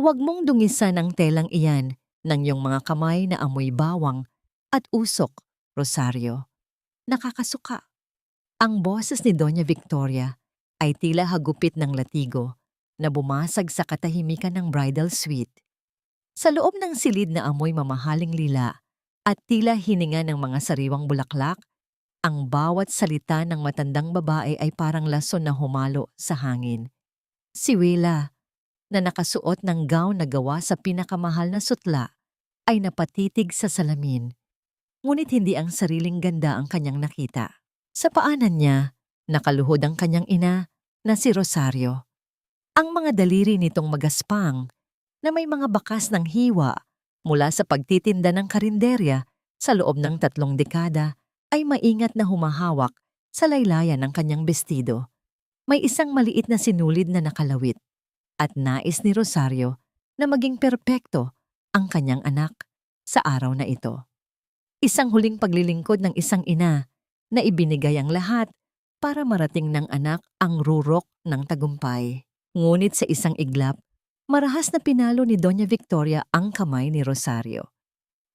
Huwag mong dungisan ang telang iyan ng iyong mga kamay na amoy bawang at usok, Rosario. Nakakasuka. Ang boses ni Doña Victoria ay tila hagupit ng latigo na bumasag sa katahimikan ng bridal suite. Sa loob ng silid na amoy mamahaling lila at tila hininga ng mga sariwang bulaklak, ang bawat salita ng matandang babae ay parang lason na humalo sa hangin. Si Willa, na nakasuot ng gown na gawa sa pinakamahal na sutla, ay napatitig sa salamin. Ngunit hindi ang sariling ganda ang kanyang nakita. Sa paanan niya, nakaluhod ang kanyang ina na si Rosario. Ang mga daliri nitong magaspang na may mga bakas ng hiwa mula sa pagtitinda ng karinderya sa loob ng 3 dekada ay maingat na humahawak sa laylayan ng kanyang bestido. May isang maliit na sinulid na nakalawit at nais ni Rosario na maging perpekto ang kanyang anak sa araw na ito. Isang huling paglilingkod ng isang ina na ibinigay ang lahat para marating ng anak ang rurok ng tagumpay. Ngunit sa isang iglap, marahas na pinalo ni Doña Victoria ang kamay ni Rosario.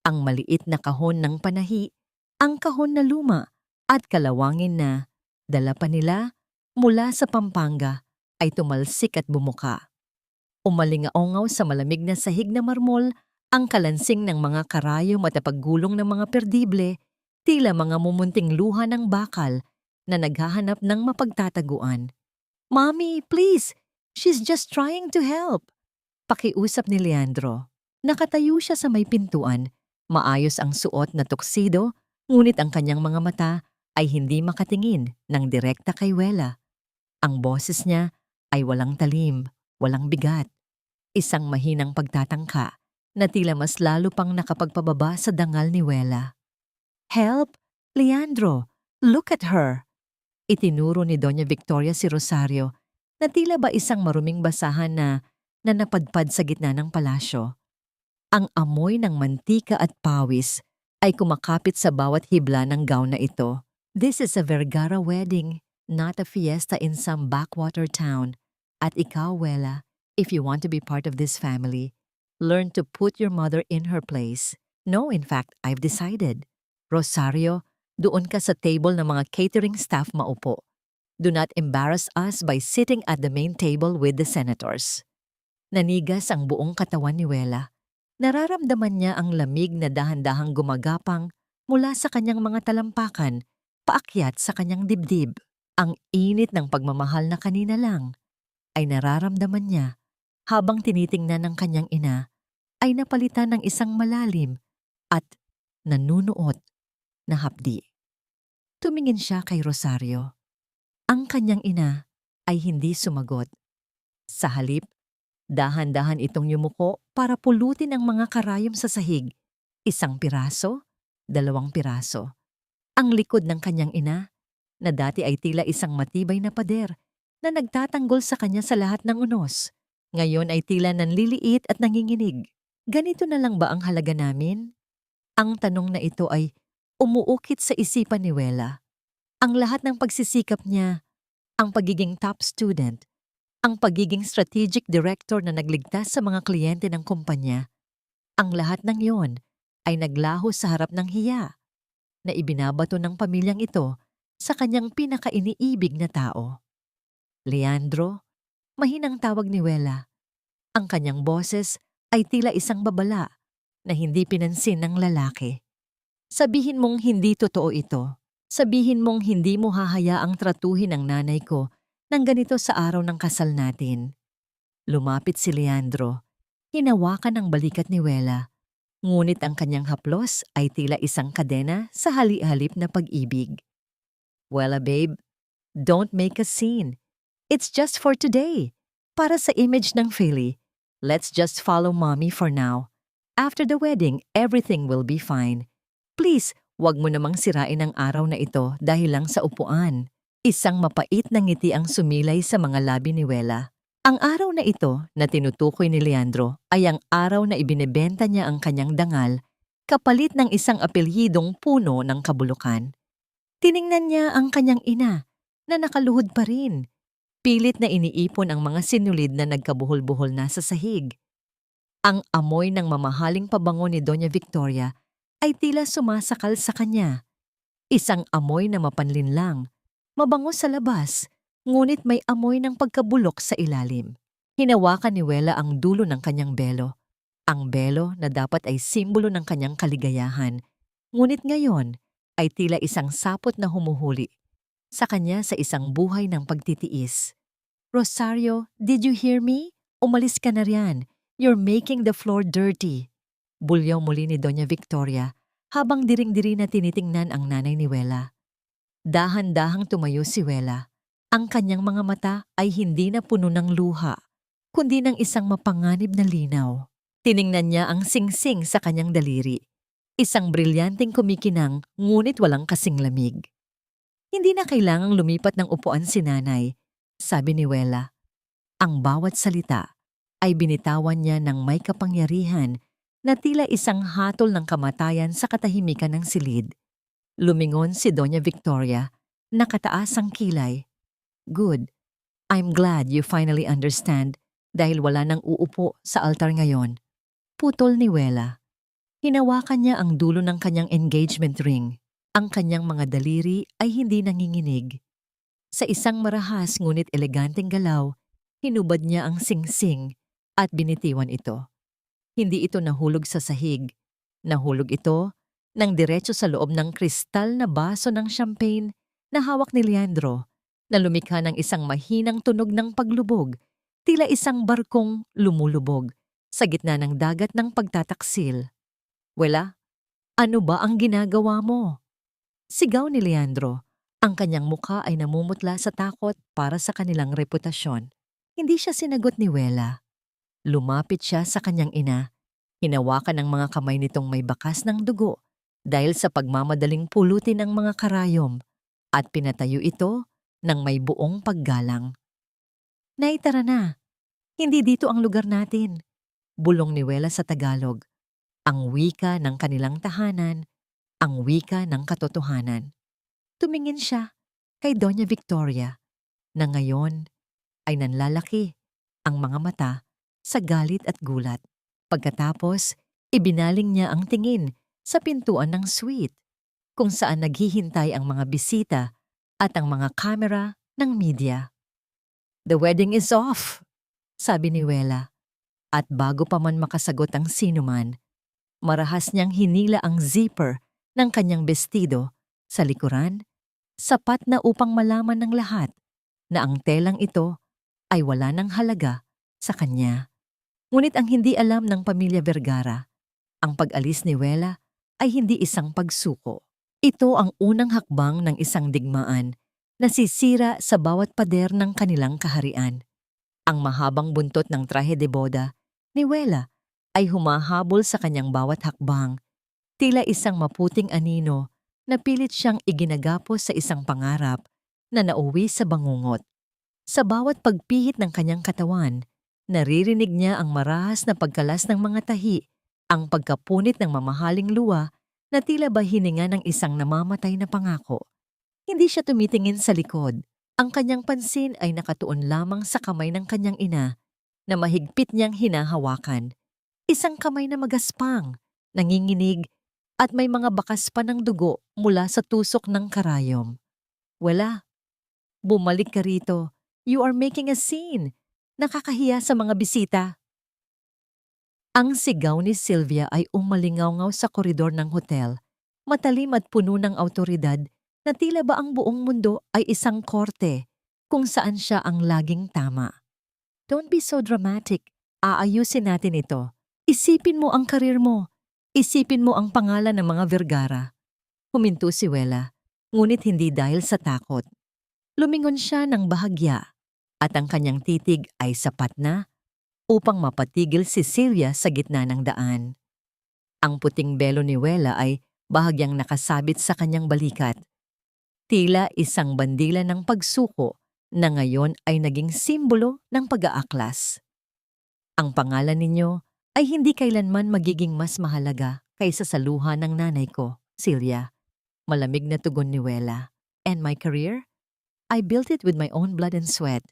Ang maliit na kahon ng panahi, ang kahon na luma at kalawangin na dala pa nila mula sa Pampanga ay tumalsik at bumuka. Umalingaongaw sa malamig na sahig na marmol ang kalansing ng mga karayom at paggulong ng mga perdible, tila mga mumunting luha ng bakal na naghahanap ng mapagtataguan. "Mommy, please! She's just trying to help!" Pakiusap ni Leandro. Nakatayo siya sa may pintuan, maayos ang suot na tuksido, ngunit ang kanyang mga mata ay hindi makatingin ng direkta kay Wella. Ang boses niya ay walang talim, walang bigat. Isang mahinang pagtatangka na tila mas lalo pang nakapagpababa sa dangal ni Wella. "Help! Leandro! Look at her!" Itinuro ni Doña Victoria si Rosario na tila ba isang maruming basahan na napadpad sa gitna ng palasyo. Ang amoy ng mantika at pawis ay kumakapit sa bawat hibla ng gown na ito. This is a Vergara wedding, not a fiesta in some backwater town. At ikaw, Wella, if you want to be part of this family, learn to put your mother in her place. No, in fact, I've decided. Rosario, doon ka sa table ng mga catering staff maupo. Do not embarrass us by sitting at the main table with the senators. Nanigas ang buong katawan ni Wella. Nararamdaman niya ang lamig na dahan-dahang gumagapang mula sa kanyang mga talampakan, paakyat sa kanyang dibdib. Ang init ng pagmamahal na kanina lang ay nararamdaman niya habang tinitingnan ng kanyang ina ay napalitan ng isang malalim at nanunuot na hapdi. Tumingin siya kay Rosario. Ang kanyang ina ay hindi sumagot. Sa halip, dahan-dahan itong yumuko para pulutin ang mga karayom sa sahig. 1 piraso, 2 piraso. Ang likod ng kanyang ina, na dati ay tila isang matibay na pader na nagtatanggol sa kanya sa lahat ng unos, ngayon ay tila nanliliit at nanginginig. "Ganito na lang ba ang halaga namin?" Ang tanong na ito ay umuukit sa isipan ni Wella. Ang lahat ng pagsisikap niya, ang pagiging top student, ang pagiging strategic director na nagligtas sa mga kliyente ng kumpanya, ang lahat ng yon ay naglaho sa harap ng hiya na ibinabato ng pamilyang ito sa kanyang pinakainiibig na tao. "Leandro," mahinang tawag ni Wella. Ang kanyang boses ay tila isang babala na hindi pinansin ng lalaki. "Sabihin mong hindi totoo ito. Sabihin mong hindi mo hahayaang tratuhin ang nanay ko ng ganito sa araw ng kasal natin." Lumapit si Leandro. Hinawakan ang balikat ni Wella. Ngunit ang kanyang haplos ay tila isang kadena sa hali-halip na pag-ibig. "Wella babe, don't make a scene. It's just for today. Para sa image ng Philly, let's just follow mommy for now. After the wedding, everything will be fine. Please, wag mo namang sirain ang araw na ito dahil lang sa upuan." Isang mapait na ngiti ang sumilay sa mga labi ni Wella. Ang araw na ito na tinutukoy ni Leandro ay ang araw na ibinebenta niya ang kanyang dangal kapalit ng isang apelyidong puno ng kabulukan. Tiningnan niya ang kanyang ina na nakaluhod pa rin. Pilit na iniipon ang mga sinulid na nagkabuhol-buhol na sa sahig. Ang amoy ng mamahaling pabango ni Doña Victoria ay tila sumasakal sa kanya. Isang amoy na mapanlinlang, mabango sa labas, ngunit may amoy ng pagkabulok sa ilalim. Hinawakan ni Wela ang dulo ng kanyang belo. Ang belo na dapat ay simbolo ng kanyang kaligayahan, ngunit ngayon ay tila isang sapot na humuhuli sa kanya sa isang buhay ng pagtitiis. Rosario, did you hear me? Umalis ka na riyan. You're making the floor dirty. Bulyaw muli ni Doña Victoria habang diring-diri na tinitingnan ang nanay ni Wela. Dahan-dahang tumayo si Wela. Ang kanyang mga mata ay hindi na puno ng luha, kundi ng isang mapanganib na linaw. Tiningnan niya ang singsing sa kanyang daliri. Isang brilyanteng kumikinang ngunit walang kasing lamig. Hindi na kailangang lumipat ng upuan si nanay, sabi ni Wela. Ang bawat salita ay binitawan niya ng may kapangyarihan na tila isang hatol ng kamatayan sa katahimikan ng silid. Lumingon si Doña Victoria, nakataas ang kilay. Good. I'm glad you finally understand dahil wala nang uupo sa altar ngayon. Putol ni Wela. Hinawakan niya ang dulo ng kanyang engagement ring. Ang kanyang mga daliri ay hindi nanginginig. Sa isang marahas ngunit eleganteng galaw, hinubad niya ang singsing at binitiwan ito. Hindi ito nahulog sa sahig. Nahulog ito ng diretso sa loob ng kristal na baso ng champagne na hawak ni Leandro, na lumikha ng isang mahinang tunog ng paglubog, tila isang barkong lumulubog sa gitna ng dagat ng pagtataksil. Wela, ano ba ang ginagawa mo? Sigaw ni Leandro. Ang kanyang mukha ay namumutla sa takot para sa kanilang reputasyon. Hindi siya sinagot ni Wela. Lumapit siya sa kanyang ina. Hinawakan ng mga kamay nitong may bakas ng dugo dahil sa pagmamadaling pulutin ng mga karayom at pinatayo ito ng may buong paggalang. Nay, tara na. Hindi dito ang lugar natin. Bulong ni Wela sa Tagalog. Ang wika ng kanilang tahanan, ang wika ng katotohanan. Tumingin siya kay Doña Victoria na ngayon ay nanlalaki ang mga mata sa galit at gulat. Pagkatapos, ibinaling niya ang tingin sa pintuan ng suite kung saan naghihintay ang mga bisita at ang mga kamera ng media. The wedding is off, sabi ni Wela. At bago pa man makasagot ang sinuman, marahas niyang hinila ang zipper ng kanyang bestido sa likuran, sapat na upang malaman ng lahat na ang telang ito ay wala ng halaga sa kanya. Ngunit ang hindi alam ng pamilya Vergara, ang pag-alis ni Wela ay hindi isang pagsuko. Ito ang unang hakbang ng isang digmaan na sisira sa bawat pader ng kanilang kaharian. Ang mahabang buntot ng trahe de boda ni Wela ay humahabol sa kanyang bawat hakbang, tila isang maputing anino na pilit siyang iginagapos sa isang pangarap na nauwi sa bangungot. Sa bawat pagpihit ng kanyang katawan, naririnig niya ang marahas na pagkalas ng mga tahi, ang pagkapunit ng mamahaling luha na tila ba hininga ng isang namamatay na pangako. Hindi siya tumitingin sa likod. Ang kanyang pansin ay nakatuon lamang sa kamay ng kanyang ina na mahigpit niyang hinahawakan. Isang kamay na magaspang, nanginginig, at may mga bakas pa ng dugo mula sa tusok ng karayom. Wala. Bumalik ka rito. You are making a scene. Nakakahiya sa mga bisita. Ang sigaw ni Sylvia ay umalingaw-ngaw sa koridor ng hotel, matalim at puno ng awtoridad na tila ba ang buong mundo ay isang korte kung saan siya ang laging tama. Don't be so dramatic. Aayusin natin ito. Isipin mo ang karir mo. Isipin mo ang pangalan ng mga Vergara. Huminto si Wela, ngunit hindi dahil sa takot. Lumingon siya ng bahagya at ang kanyang titig ay sapat na upang mapatigil si Sylvia sa gitna ng daan. Ang puting belo ni Wela ay bahagyang nakasabit sa kanyang balikat. Tila isang bandila ng pagsuko na ngayon ay naging simbolo ng pag-aaklas. Ang pangalan ninyo ay hindi kailanman magiging mas mahalaga kaysa sa luha ng nanay ko, Celia. Malamig na tugon ni Wela. And my career? I built it with my own blood and sweat.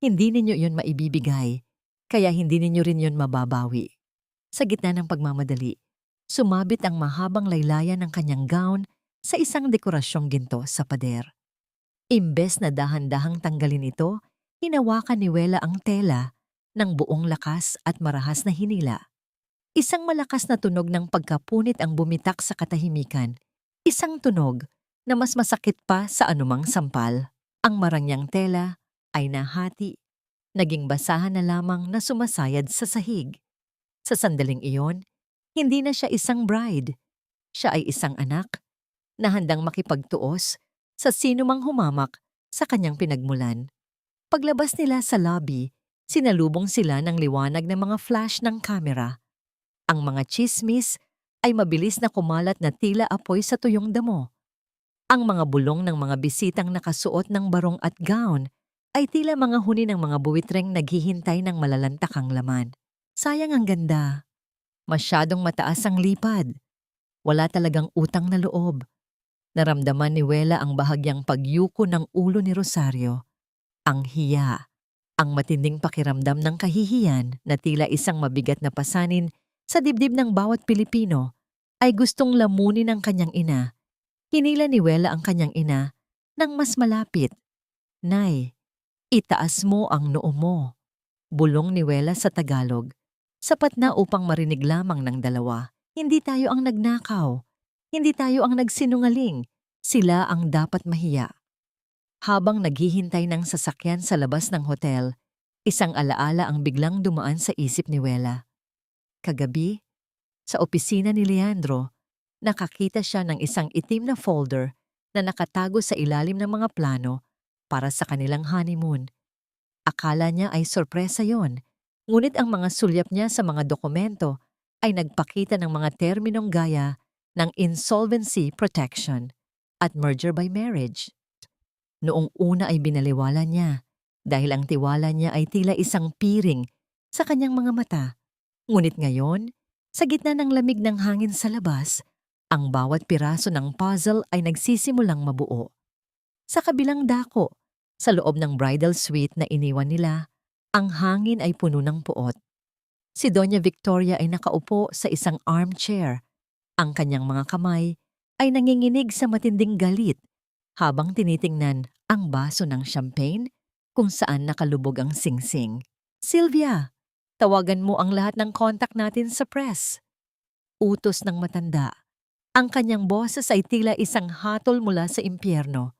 Hindi ninyo yun maibibigay, kaya hindi ninyo rin yun mababawi. Sa gitna ng pagmamadali, sumabit ang mahabang laylayan ng kanyang gown sa isang dekorasyong ginto sa pader. Imbes na dahan-dahang tanggalin ito, hinawakan ni Wela ang tela ng buong lakas at marahas na hinila. Isang malakas na tunog ng pagkapunit ang bumitak sa katahimikan. Isang tunog na mas masakit pa sa anumang sampal. Ang marangyang tela ay nahati, naging basahan na lamang na sumasayad sa sahig. Sa sandaling iyon, hindi na siya isang bride. Siya ay isang anak na handang makipagtuos sa sinumang humamak sa kanyang pinagmulan. Paglabas nila sa lobby, sinalubong sila ng liwanag ng mga flash ng kamera. Ang mga tsismis ay mabilis na kumalat na tila apoy sa tuyong damo. Ang mga bulong ng mga bisitang nakasuot ng barong at gown ay tila mga huni ng mga buwitreng naghihintay ng malalantakang laman. Sayang ang ganda. Masyadong mataas ang lipad. Wala talagang utang na loob. Naramdaman ni Wela ang bahagyang pagyuko ng ulo ni Rosario. Ang hiya, ang matinding pakiramdam ng kahihiyan na tila isang mabigat na pasanin sa dibdib ng bawat Pilipino ay gustong lamunin ng kanyang ina. Hinila ni Wela ang kanyang ina nang mas malapit. "Nay, itaas mo ang noo mo." Bulong ni Wela sa Tagalog. Sapat na upang marinig lamang ng dalawa. Hindi tayo ang nagnakaw. Hindi tayo ang nagsinungaling. Sila ang dapat mahiya. Habang naghihintay ng sasakyan sa labas ng hotel, isang alaala ang biglang dumaan sa isip ni Wela. Kagabi, sa opisina ni Leandro, nakakita siya ng isang itim na folder na nakatago sa ilalim ng mga plano para sa kanilang honeymoon. Akala niya ay sorpresa yon, ngunit ang mga sulyap niya sa mga dokumento ay nagpakita ng mga terminong gaya ng insolvency protection at merger by marriage. Noong una ay binaliwala niya dahil ang tiwala niya ay tila isang piring sa kanyang mga mata. Ngunit ngayon, sa gitna ng lamig ng hangin sa labas, ang bawat piraso ng puzzle ay nagsisimulang mabuo. Sa kabilang dako, sa loob ng bridal suite na iniwan nila, ang hangin ay puno ng puot. Si Doña Victoria ay nakaupo sa isang armchair. Ang kanyang mga kamay ay nanginginig sa matinding galit habang tinitingnan ang baso ng champagne kung saan nakalubog ang singsing. "Sylvia, tawagan mo ang lahat ng contact natin sa press." Utos ng matanda. Ang kanyang boses ay tila isang hatol mula sa impyerno.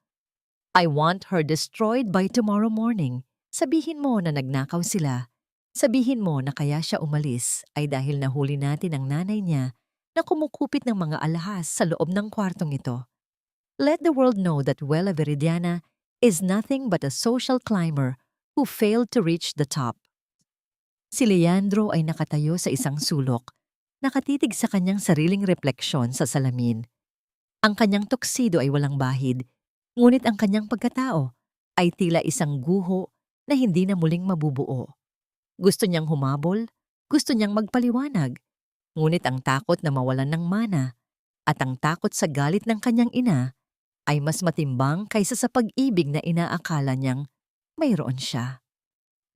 "I want her destroyed by tomorrow morning." Sabihin mo na nagnakaw sila. Sabihin mo na kaya siya umalis ay dahil nahuli natin ang nanay niya na kumukupit ng mga alahas sa loob ng kwartong ito. Let the world know that Wela Veridiana is nothing but a social climber who failed to reach the top. Si Leandro ay nakatayo sa isang sulok, nakatitig sa kanyang sariling refleksyon sa salamin. Ang kanyang tuksido ay walang bahid, ngunit ang kanyang pagkatao ay tila isang guho na hindi na muling mabubuo. Gusto niyang humabol, gusto niyang magpaliwanag, ngunit ang takot na mawalan ng mana at ang takot sa galit ng kanyang ina ay mas matimbang kaysa sa pag-ibig na inaakala niyang mayroon siya.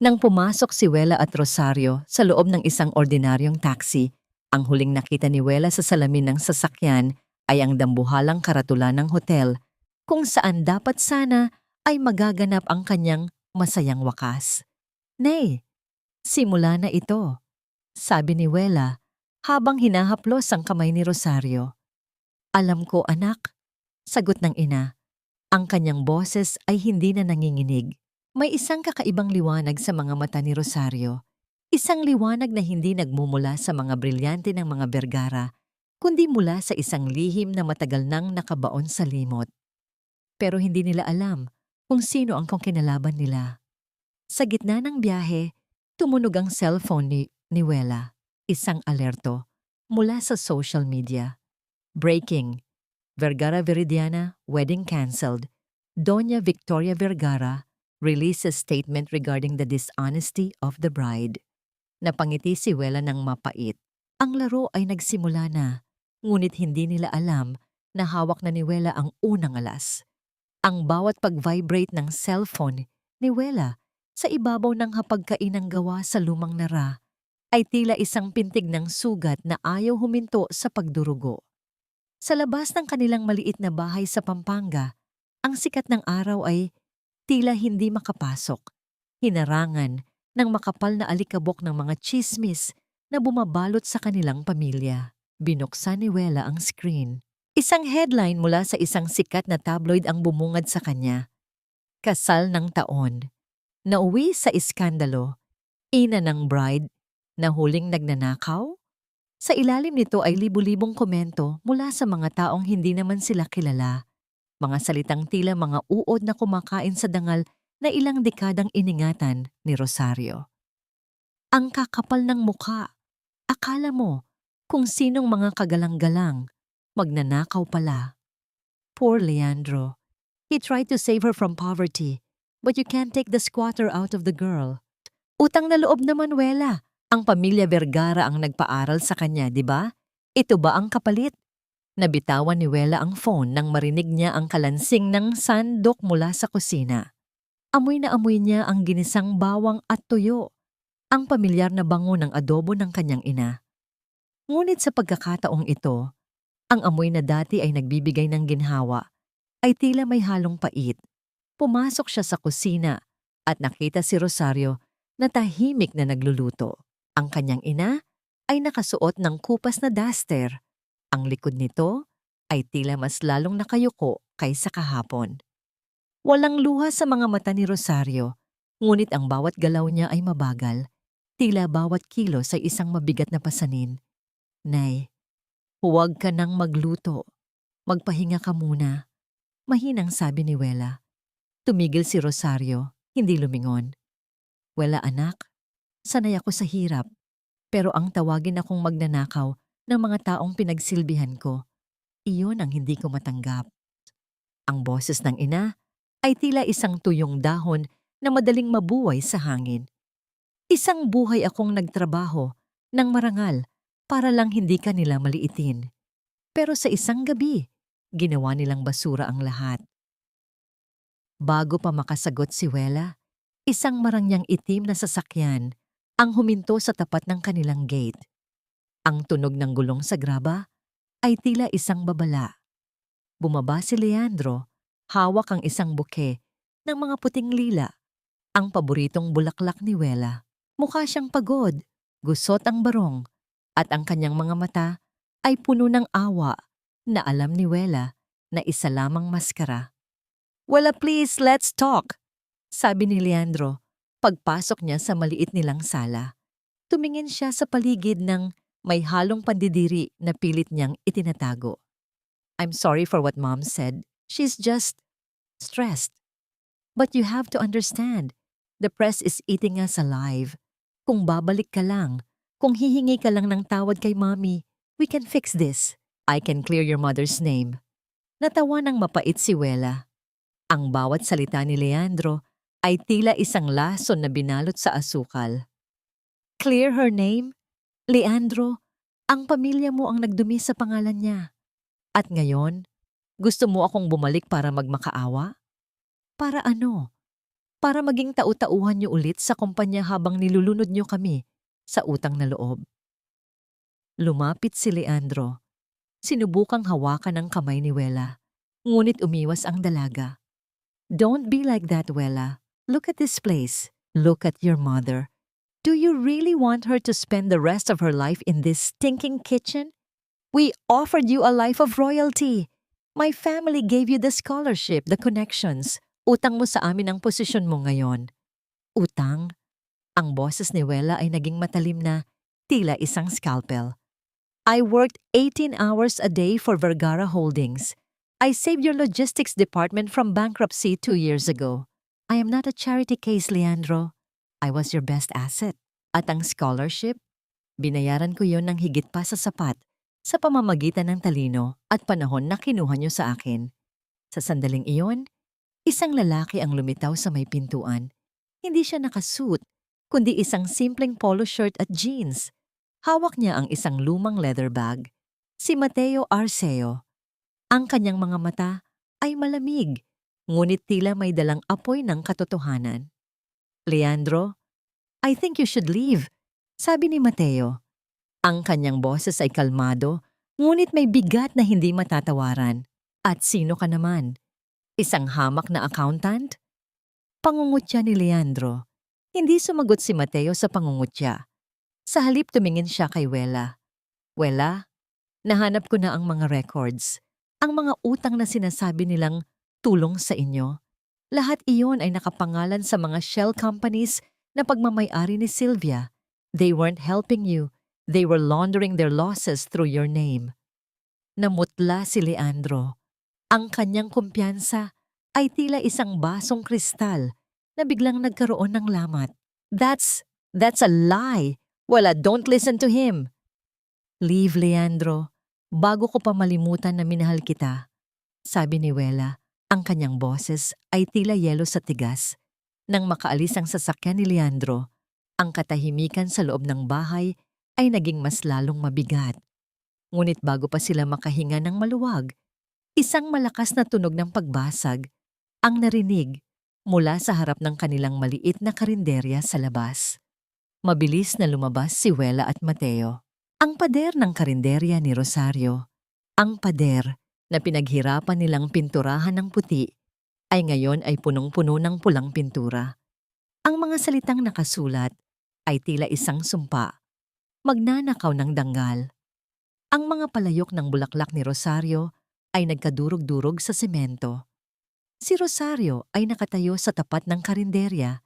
Nang pumasok si Wela at Rosario sa loob ng isang ordinaryong taxi, ang huling nakita ni Wela sa salamin ng sasakyan ay ang dambuhalang karatula ng hotel kung saan dapat sana ay magaganap ang kanyang masayang wakas. "Nay, simula na ito," sabi ni Wela habang hinahaplos ang kamay ni Rosario. "Alam ko, anak," sagot ng ina. Ang kanyang boses ay hindi na nanginginig. May isang kakaibang liwanag sa mga mata ni Rosario. Isang liwanag na hindi nagmumula sa mga brilyante ng mga Vergara, kundi mula sa isang lihim na matagal nang nakabaon sa limot. Pero hindi nila alam kung sino ang kinalaban nila. Sa gitna ng biyahe, tumunog ang cellphone ni Wela. Isang alerto mula sa social media. Breaking: Vergara Veridiana, wedding cancelled. Doña Victoria Vergara releases statement regarding the dishonesty of the bride. Napangiti si Wela ng mapait. Ang laro ay nagsimula na, ngunit hindi nila alam na hawak na ni Wela ang unang alas. Ang bawat pag-vibrate ng cellphone ni Wela sa ibabaw ng hapagkainang gawa sa lumang nara ay tila isang pintig ng sugat na ayaw huminto sa pagdurugo. Sa labas ng kanilang maliit na bahay sa Pampanga, ang sikat ng araw ay tila hindi makapasok, hinarangan ng makapal na alikabok ng mga tsismis na bumabalot sa kanilang pamilya. Binuksan ni Wela ang screen. Isang headline mula sa isang sikat na tabloid ang bumungad sa kanya. Kasal ng taon. Nauwi sa iskandalo. Ina ng bride na huling nagnanakaw? Sa ilalim nito ay libu-libong komento mula sa mga taong hindi naman sila kilala. Mga salitang tila mga uod na kumakain sa dangal na ilang dekadang iningatan ni Rosario. Ang kakapal ng mukha. Akala mo kung sinong mga kagalang-galang, magnanakaw pala. Poor Leandro. He tried to save her from poverty, but you can't take the squatter out of the girl. Utang na loob naman, Wela. Ang pamilya Vergara ang nagpaaral sa kanya, di ba? Ito ba ang kapalit? Nabitawan ni Wela ang phone nang marinig niya ang kalansing ng sandok mula sa kusina. Amoy na amoy niya ang ginisang bawang at tuyo, ang pamilyar na bango ng adobo ng kanyang ina. Ngunit sa pagkakataong ito, ang amoy na dati ay nagbibigay ng ginhawa, ay tila may halong pait. Pumasok siya sa kusina at nakita si Rosario na tahimik na nagluluto. Ang kanyang ina ay nakasuot ng kupas na duster. Ang likod nito ay tila mas lalong nakayuko kaysa kahapon. Walang luha sa mga mata ni Rosario, ngunit ang bawat galaw niya ay mabagal. Tila bawat kilos ay isang mabigat na pasanin. Nay, huwag ka nang magluto. Magpahinga ka muna. Mahinang sabi ni Wela. Tumigil si Rosario, hindi lumingon. Wela anak, sanay ako sa hirap, pero ang tawagin akong magnanakaw ng mga taong pinagsilbihan ko, iyon ang hindi ko matanggap. Ang boses ng ina ay tila isang tuyong dahon na madaling mabuhay sa hangin. Isang buhay akong nagtrabaho ng marangal para lang hindi ka nila maliitin. Pero sa isang gabi, ginawa nilang basura ang lahat. Bago pa makasagot si Wela, isang marangyang itim na sasakyan ang huminto sa tapat ng kanilang gate. Ang tunog ng gulong sa graba ay tila isang babala. Bumaba si Leandro, hawak ang isang buke ng mga puting lila, ang paboritong bulaklak ni Wela. Mukha siyang pagod, gusot ang barong, at ang kanyang mga mata ay puno ng awa na alam ni Wela na isa lamang maskara. Wela, please, let's talk, sabi ni Leandro pagpasok niya sa maliit nilang sala. Tumingin siya sa paligid ng may halong pandidiri na pilit niyang itinatago. I'm sorry for what Mom said. She's just stressed. But you have to understand, the press is eating us alive. Kung babalik ka lang, kung hihingi ka lang ng tawad kay Mommy, we can fix this. I can clear your mother's name. Natawa ng mapait si Wela. Ang bawat salita ni Leandro ay tila isang lason na binalot sa asukal. Clear her name? Leandro, ang pamilya mo ang nagdumi sa pangalan niya. At ngayon, gusto mo akong bumalik para magmakaawa? Para ano? Para maging tau-tauhan niyo ulit sa kumpanya habang nilulunod niyo kami sa utang na loob. Lumapit si Leandro. Sinubukang hawakan ang kamay ni Wela, ngunit umiwas ang dalaga. Don't be like that, Wela. Look at this place. Look at your mother. Do you really want her to spend the rest of her life in this stinking kitchen? We offered you a life of royalty. My family gave you the scholarship, the connections. Utang mo sa amin ang posisyon mo ngayon. Utang? Ang boses ni Wela ay naging matalim na tila isang scalpel. I worked 18 hours a day for Vergara Holdings. I saved your logistics department from bankruptcy 2 years ago. I am not a charity case, Leandro. I was your best asset. At ang scholarship, binayaran ko yon ng higit pa sa sapat sa pamamagitan ng talino at panahon na kinuha niyo sa akin. Sa sandaling iyon, isang lalaki ang lumitaw sa may pintuan. Hindi siya nakasuit, kundi isang simpleng polo shirt at jeans. Hawak niya ang isang lumang leather bag. Si Mateo Arceo. Ang kanyang mga mata ay malamig, ngunit tila may dalang apoy ng katotohanan. Leandro, I think you should leave. Sabi ni Mateo. Ang kanyang boses ay kalmado, ngunit may bigat na hindi matatawaran. At sino ka naman? Isang hamak na accountant? Pangungutya ni Leandro. Hindi sumagot si Mateo sa pangungutya. Sa halip tumingin siya kay Wela. Wela, nahanap ko na ang mga records. Ang mga utang na sinasabi nilang tulong sa inyo. Lahat iyon ay nakapangalan sa mga shell companies na pagmamay-ari ni Sylvia. They weren't helping you. They were laundering their losses through your name. Namutla si Leandro. Ang kanyang kumpiyansa ay tila isang basong kristal na biglang nagkaroon ng lamat. That's a lie. Wala, don't listen to him. Leave, Leandro. Bago ko pa malimutan na minahal kita. Sabi ni Wela. Ang kanyang boses ay tila yelo sa tigas. Nang makaalis ang sasakyan ni Leandro, ang katahimikan sa loob ng bahay ay naging mas lalong mabigat. Ngunit bago pa sila makahinga ng maluwag, isang malakas na tunog ng pagbasag ang narinig mula sa harap ng kanilang maliit na karinderya sa labas. Mabilis na lumabas si Wela at Mateo. Ang pader ng karinderya ni Rosario, ang pader na pinaghirapan nilang pinturahan ng puti, ay ngayon ay punong-puno ng pulang pintura. Ang mga salitang nakasulat ay tila isang sumpa. Magnanakaw ng danggal. Ang mga palayok ng bulaklak ni Rosario ay nagkadurog-durog sa semento. Si Rosario ay nakatayo sa tapat ng karinderya,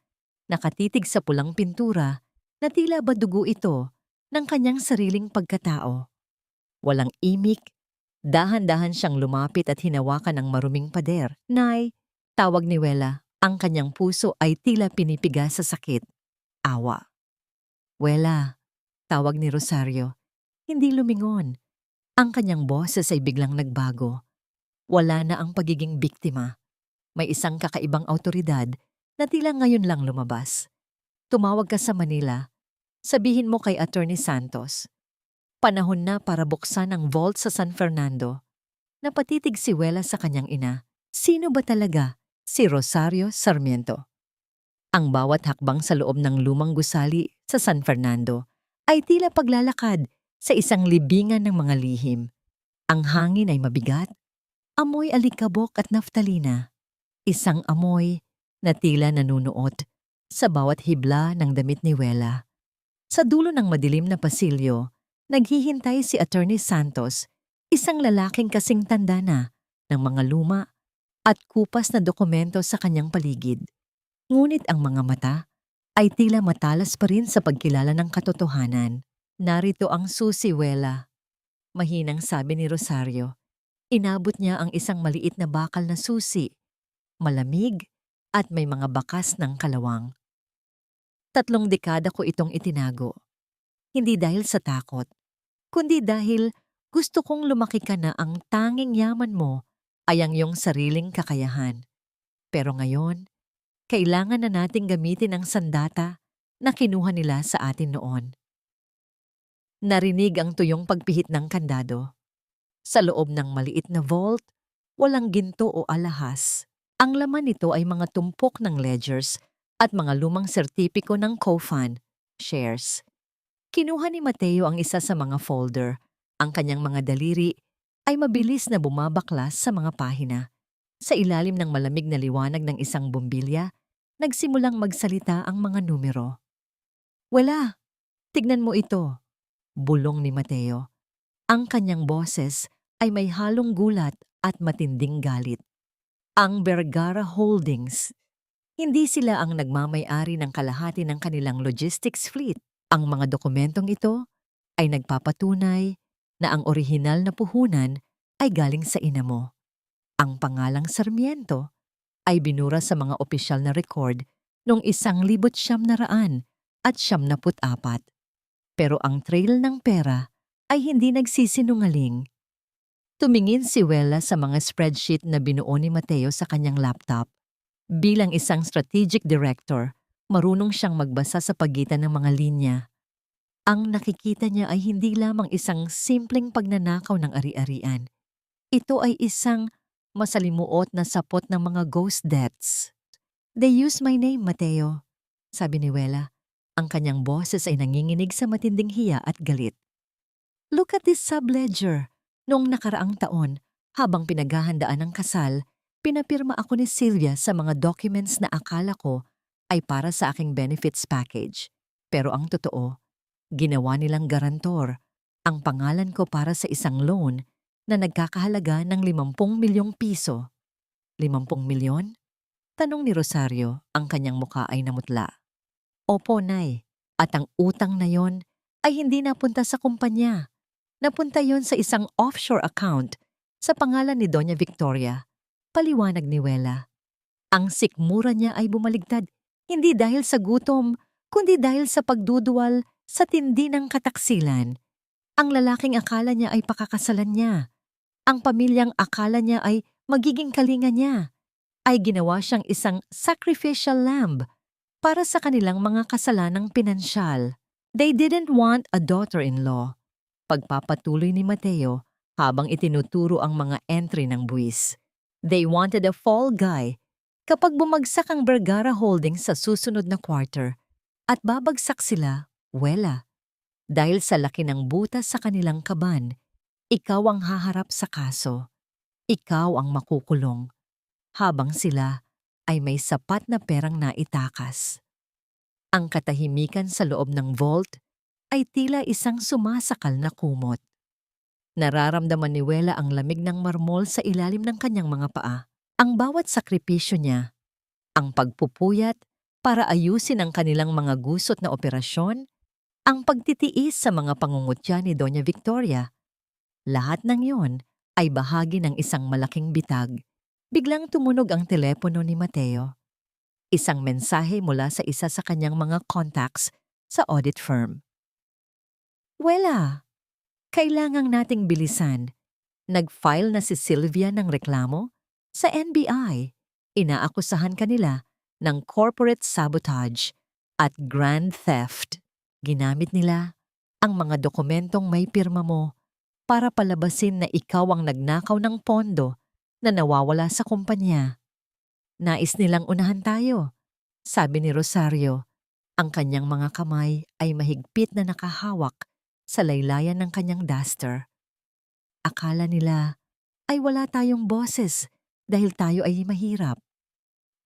nakatitig sa pulang pintura na tila ba dugo ito ng kanyang sariling pagkatao. Walang imik, dahan-dahan siyang lumapit at hinawakan ng maruming pader. Nay, tawag ni Wela, ang kanyang puso ay tila pinipiga sa sakit. Awa. Wela, tawag ni Rosario. Hindi lumingon. Ang kanyang boses ay biglang nagbago. Wala na ang pagiging biktima. May isang kakaibang awtoridad na tila ngayon lang lumabas. Tumawag ka sa Manila. Sabihin mo kay Attorney Santos. Panahon na para buksan ang vault sa San Fernando. Napatitig si Wela sa kanyang ina. Sino ba talaga si Rosario Sarmiento? Ang bawat hakbang sa loob ng lumang gusali sa San Fernando ay tila paglalakad sa isang libingan ng mga lihim. Ang hangin ay mabigat, amoy alikabok at naftalina. Isang amoy na tila nanunuot sa bawat hibla ng damit ni Wela. Sa dulo ng madilim na pasilyo, naghihintay si Attorney Santos, isang lalaking kasing tanda na ng mga luma at kupas na dokumento sa kanyang paligid. Ngunit ang mga mata ay tila matalas pa rin sa pagkilala ng katotohanan. Narito ang susi, Wela. Mahinang sabi ni Rosario. Inabot niya ang isang maliit na bakal na susi. Malamig at may mga bakas ng kalawang. 3 dekada ko itong itinago. Hindi dahil sa takot, kundi dahil gusto kong lumaki ka na ang tanging yaman mo ay ang iyong sariling kakayahan. Pero ngayon, kailangan na nating gamitin ang sandata na kinuha nila sa atin noon. Narinig ang tuyong pagpihit ng kandado. Sa loob ng maliit na vault, walang ginto o alahas. Ang laman nito ay mga tumpok ng ledgers at mga lumang sertipiko ng COFAN, shares. Kinuha ni Mateo ang isa sa mga folder. Ang kanyang mga daliri ay mabilis na bumabaklas sa mga pahina. Sa ilalim ng malamig na liwanag ng isang bumbilya, nagsimulang magsalita ang mga numero. Wala, tignan mo ito, bulong ni Mateo. Ang kanyang boses ay may halong gulat at matinding galit. Ang Vergara Holdings. Hindi sila ang nagmamay-ari ng kalahati ng kanilang logistics fleet. Ang mga dokumentong ito ay nagpapatunay na ang orihinal na puhunan ay galing sa ina mo. Ang pangalang Sarmiento ay binura sa mga opisyal na record noong 1974. Pero ang trail ng pera ay hindi nagsisinungaling. Tumingin si Wela sa mga spreadsheet na binuo ni Mateo sa kanyang laptop. Bilang isang strategic director, marunong siyang magbasa sa pagitan ng mga linya. Ang nakikita niya ay hindi lamang isang simpleng pagnanakaw ng ari-arian. Ito ay isang masalimuot na sapot ng mga ghost debts. They use my name, Mateo, sabi ni Wela. Ang kanyang boses ay nanginginig sa matinding hiya at galit. Look at this subledger. Noong nakaraang taon, habang pinaghahandaan ng kasal, pinapirma ako ni Sylvia sa mga documents na akala ko ay para sa aking benefits package. Pero ang totoo, ginawa nilang garantor ang pangalan ko para sa isang loan na nagkakahalaga ng 50 milyong piso. 50 milyon? Tanong ni Rosario, ang kanyang muka ay namutla. Opo, Nay. At ang utang na yon ay hindi napunta sa kumpanya. Napunta yon sa isang offshore account sa pangalan ni Doña Victoria. Paliwanag ni Wela. Ang sikmura niya ay bumaligtad, hindi dahil sa gutom, kundi dahil sa pagduduwal sa tindi ng kataksilan. Ang lalaking akala niya ay pakakasalan niya. Ang pamilyang akala niya ay magiging kalinga niya. Ay ginawa siyang isang sacrificial lamb para sa kanilang mga kasalanang pinansyal. They didn't want a daughter-in-law. Pagpapatuloy ni Mateo habang itinuturo ang mga entry ng buwis. They wanted a fall guy kapag bumagsak ang Vergara Holdings sa susunod na quarter at babagsak sila, Wela. Dahil sa laki ng butas sa kanilang kaban, ikaw ang haharap sa kaso. Ikaw ang makukulong. Habang sila ay may sapat na perang naitakas. Ang katahimikan sa loob ng vault ay tila isang sumasakal na kumot. Nararamdaman ni Wela ang lamig ng marmol sa ilalim ng kanyang mga paa. Ang bawat sakripisyo niya, ang pagpupuyat para ayusin ang kanilang mga gusot na operasyon, ang pagtitiis sa mga pangungutya ni Doña Victoria. Lahat ng yon ay bahagi ng isang malaking bitag. Biglang tumunog ang telepono ni Mateo. Isang mensahe mula sa isa sa kanyang mga contacts sa audit firm. Wela, kailangang nating bilisan. Nag-file na si Sylvia ng reklamo sa NBI. Inaakusahan kanila ng corporate sabotage at grand theft. Ginamit nila ang mga dokumentong may pirma mo para palabasin na ikaw ang nagnakaw ng pondo na nawawala sa kumpanya. Nais nilang unahan tayo, sabi ni Rosario. Ang kanyang mga kamay ay mahigpit na nakahawak sa laylayan ng kanyang duster. Akala nila ay wala tayong boses dahil tayo ay mahirap.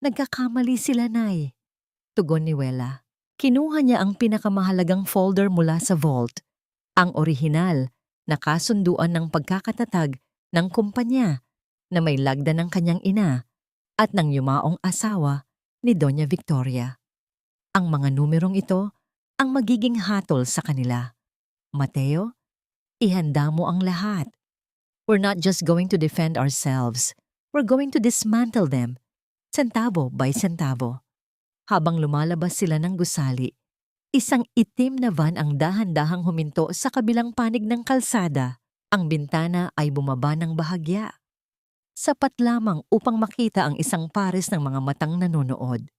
Nagkakamali sila, Nay. Tugon ni Wela. Kinuha niya ang pinakamahalagang folder mula sa vault, ang orihinal na kasunduan ng pagkakatatag ng kumpanya na may lagda ng kanyang ina at ng yumaong asawa ni Doña Victoria. Ang mga numerong ito ang magiging hatol sa kanila. Mateo, ihanda mo ang lahat. We're not just going to defend ourselves. We're going to dismantle them, sentabo by sentabo. Habang lumalabas sila ng gusali, isang itim na van ang dahan-dahang huminto sa kabilang panig ng kalsada. Ang bintana ay bumaba ng bahagya. Sapat lamang upang makita ang isang pares ng mga matang nanonood.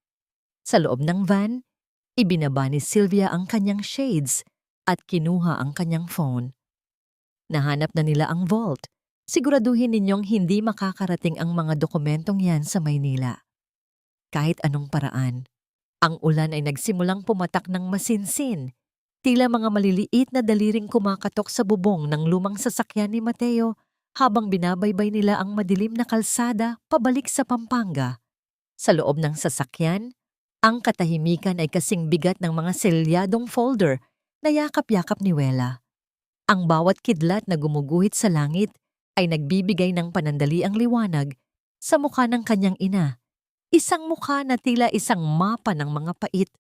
Sa loob ng van, ibinaba ni Sylvia ang kanyang shades at kinuha ang kanyang phone. Nahanap na nila ang vault. Siguraduhin ninyong hindi makakarating ang mga dokumentong yan sa Maynila. Kahit anong paraan, ang ulan ay nagsimulang pumatak ng masinsin. Tila mga maliliit na daliring kumakatok sa bubong ng lumang sasakyan ni Mateo habang binabaybay nila ang madilim na kalsada pabalik sa Pampanga. Sa loob ng sasakyan, ang katahimikan ay kasing bigat ng mga selyadong folder na yakap-yakap ni Wela. Ang bawat kidlat na gumuguhit sa langit ay nagbibigay ng panandaliang liwanag sa mukha ng kanyang ina. Isang mukha na tila isang mapa ng mga pait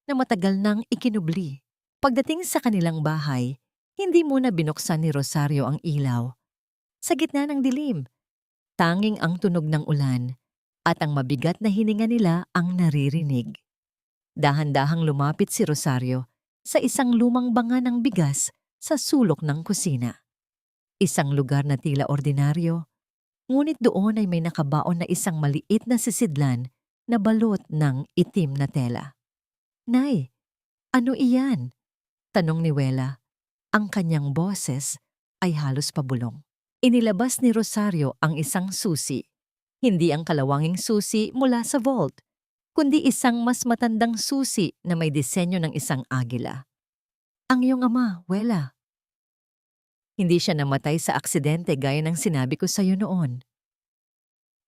na matagal nang ikinubli. Pagdating sa kanilang bahay, hindi muna binuksan ni Rosario ang ilaw. Sa gitna ng dilim, tanging ang tunog ng ulan at ang mabigat na hininga nila ang naririnig. Dahan-dahang lumapit si Rosario sa isang lumang banga ng bigas sa sulok ng kusina. Isang lugar na tila ordinaryo, ngunit doon ay may nakabaon na isang maliit na sisidlan na balot ng itim na tela. Nay, ano iyan? Tanong ni Wela. Ang kanyang boses ay halos pabulong. Inilabas ni Rosario ang isang susi. Hindi ang kalawanging susi mula sa vault, kundi isang mas matandang susi na may disenyo ng isang agila. Ang iyong ama, Wela. Hindi siya namatay sa aksidente gaya ng sinabi ko sa iyo noon.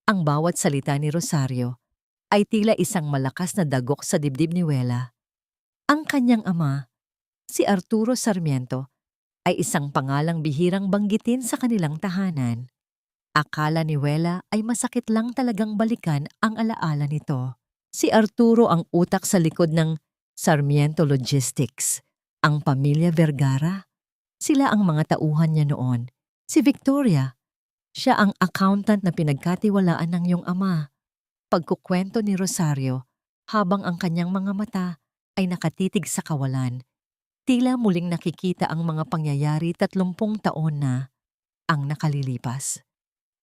Ang bawat salita ni Rosario ay tila isang malakas na dagok sa dibdib ni Wela. Ang kanyang ama, si Arturo Sarmiento, ay isang pangalang bihirang banggitin sa kanilang tahanan. Akala ni Wela ay masakit lang talagang balikan ang alaala nito. Si Arturo ang utak sa likod ng Sarmiento Logistics, ang pamilya Vergara. Sila ang mga tauhan niya noon. Si Victoria, siya ang accountant na pinagkatiwalaan ng iyong ama. Pagkukwento ni Rosario habang ang kanyang mga mata ay nakatitig sa kawalan. Tila muling nakikita ang mga pangyayari 30 taon na ang nakalilipas.